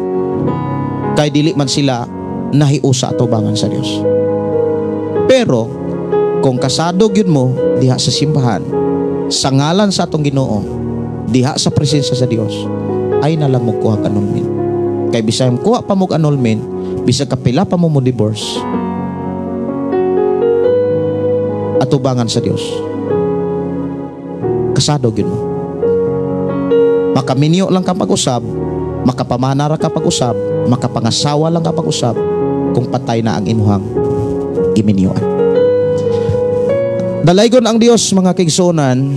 [SPEAKER 2] kay dili man sila nahiusa atubangan sa Dios. Pero kung kasado gyud mo diha sa simbahan, sa ngalan sa atong Ginoo, diha sa presensya sa Dios, ay nalang mo kuha ka annulment. Kay bisan kuha pa mo annulment, bisag kapila pa mo divorce, atubangan sa Dios, kasado gyud mo. Makaminyo lang ka pag-usab, makapamana ra ka pag-usab, makapangasawa lang ka pag-usab, kung patay na ang imuhang giminyoan. Dalaygon ang Dios, mga kaigsunan.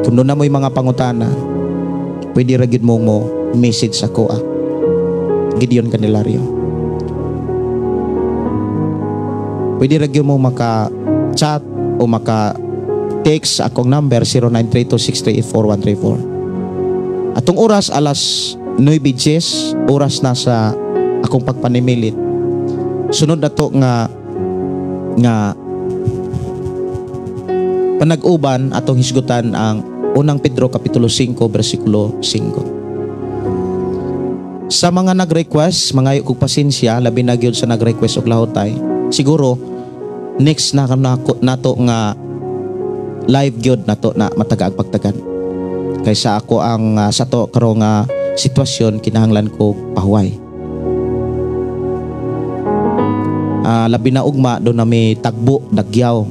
[SPEAKER 2] Kung doon na mo'y mga pangutana, pwede ra gyud mo message ako Gideon Candelario. Pwede ra gyud mo maka-chat o maka-text akong number 0932-638-4134. Atong oras alas 9:10, oras na sa akong pagpanimilit. Sunod na to nga panag-uban atong hisgutan ang unang Pedro kapitulo 5 bersikulo 5. Sa mga nag-request, mga kog pasensya, labi na gyud sa nag-request og lahotay. Siguro next na nato nga live gyud nato na mataga pagtagan. Kaysa ako ang sa to karong sitwasyon kinahanglan ko pahuway. Labi na ugma do na may tagbo dagyaw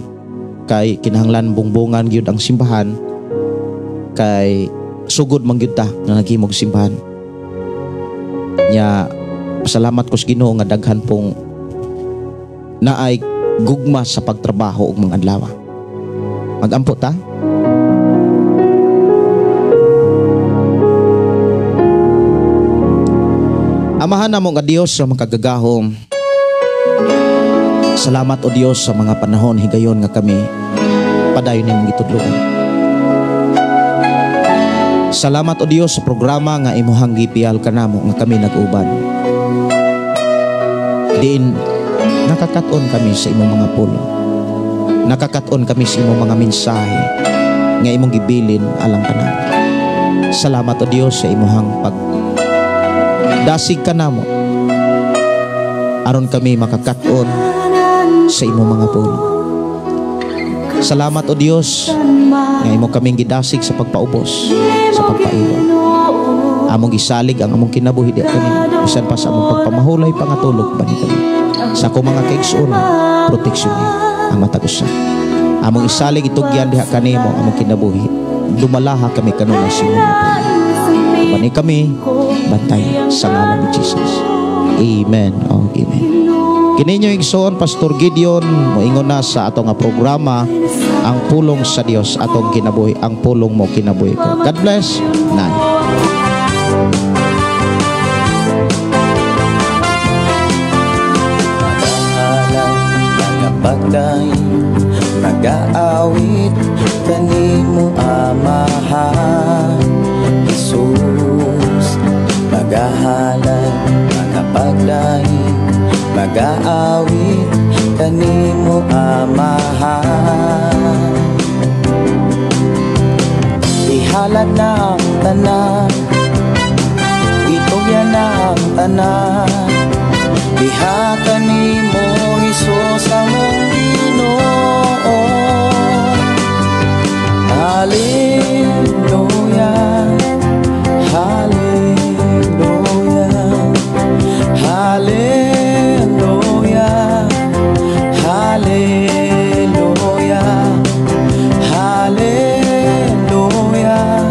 [SPEAKER 2] kay kinahanglan bungbungan gyud ang simbahan kay sugod man gyud ta na naghimog simbahan. Nya pasalamat ko sa Ginoo nga daghan pong naay gugma sa pagtrabaho ug mga adlaw. Magampo ta. Amahan namo nga Dios sa makagagahom. Salamat o Dios sa mga panahon higayon nga kami padayon nimong gitudloan. Salamat o Dios sa programa nga imuhang gipial kanamo nga kami nag-uban. Diin nakakaton kami sa imong mga pulong. Nakakaton kami sa imong mga mensahe nga imong gibilin alang tanan. Salamat o Dios sa imuhang pagdasig kanamo aron kami makakaton sa imong mga pulong. Salamat o Dios nga imo kaming gidasig sa pagpaubos, sa pagpaiwan. Among gisalig ang among kinabuhi di kani bisan pa sa among pagpamahulay pangatulog bani kami. Sa akong mga kaigsuon, proteksyon ang matag-usa. Among isalig itugyan diha kanimo among kinabuhi. Dumalaha kami kanunay sa imong mga pulong. Bani kami bantay sa ngalan ni Jesus. Amen. Oh, amen. Kininyo igsoon Pastor Gideon moingon na sa ato nga programa ang pulong sa Dios atong kinabuhi, ang pulong mo kinabuhi ko. God bless. Nan.
[SPEAKER 1] Pagday mag-aawit kanimo amahan Jesus magahalan mga pagday mag-aawit kanimo amahan ihalad na ang tanan itugyan na ang tanan diha kanimo Jesus among Ginoo Hallelujah Hallelujah Hallelujah Hallelujah Hallelujah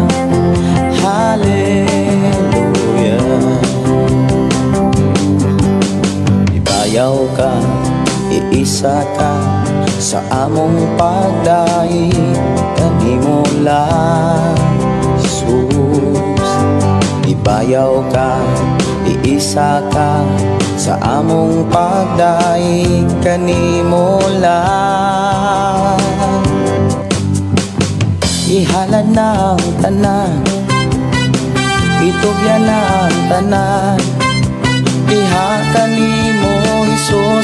[SPEAKER 1] Hallelujah Ibayaw ka, iisa ka sa among pagdaig kanimo lang Jesus Ibayaw ka, iisa ka sa among pagdaig kanimo lang ihalad na ang tanan itugyan na ang tanan diha kanimo Jesus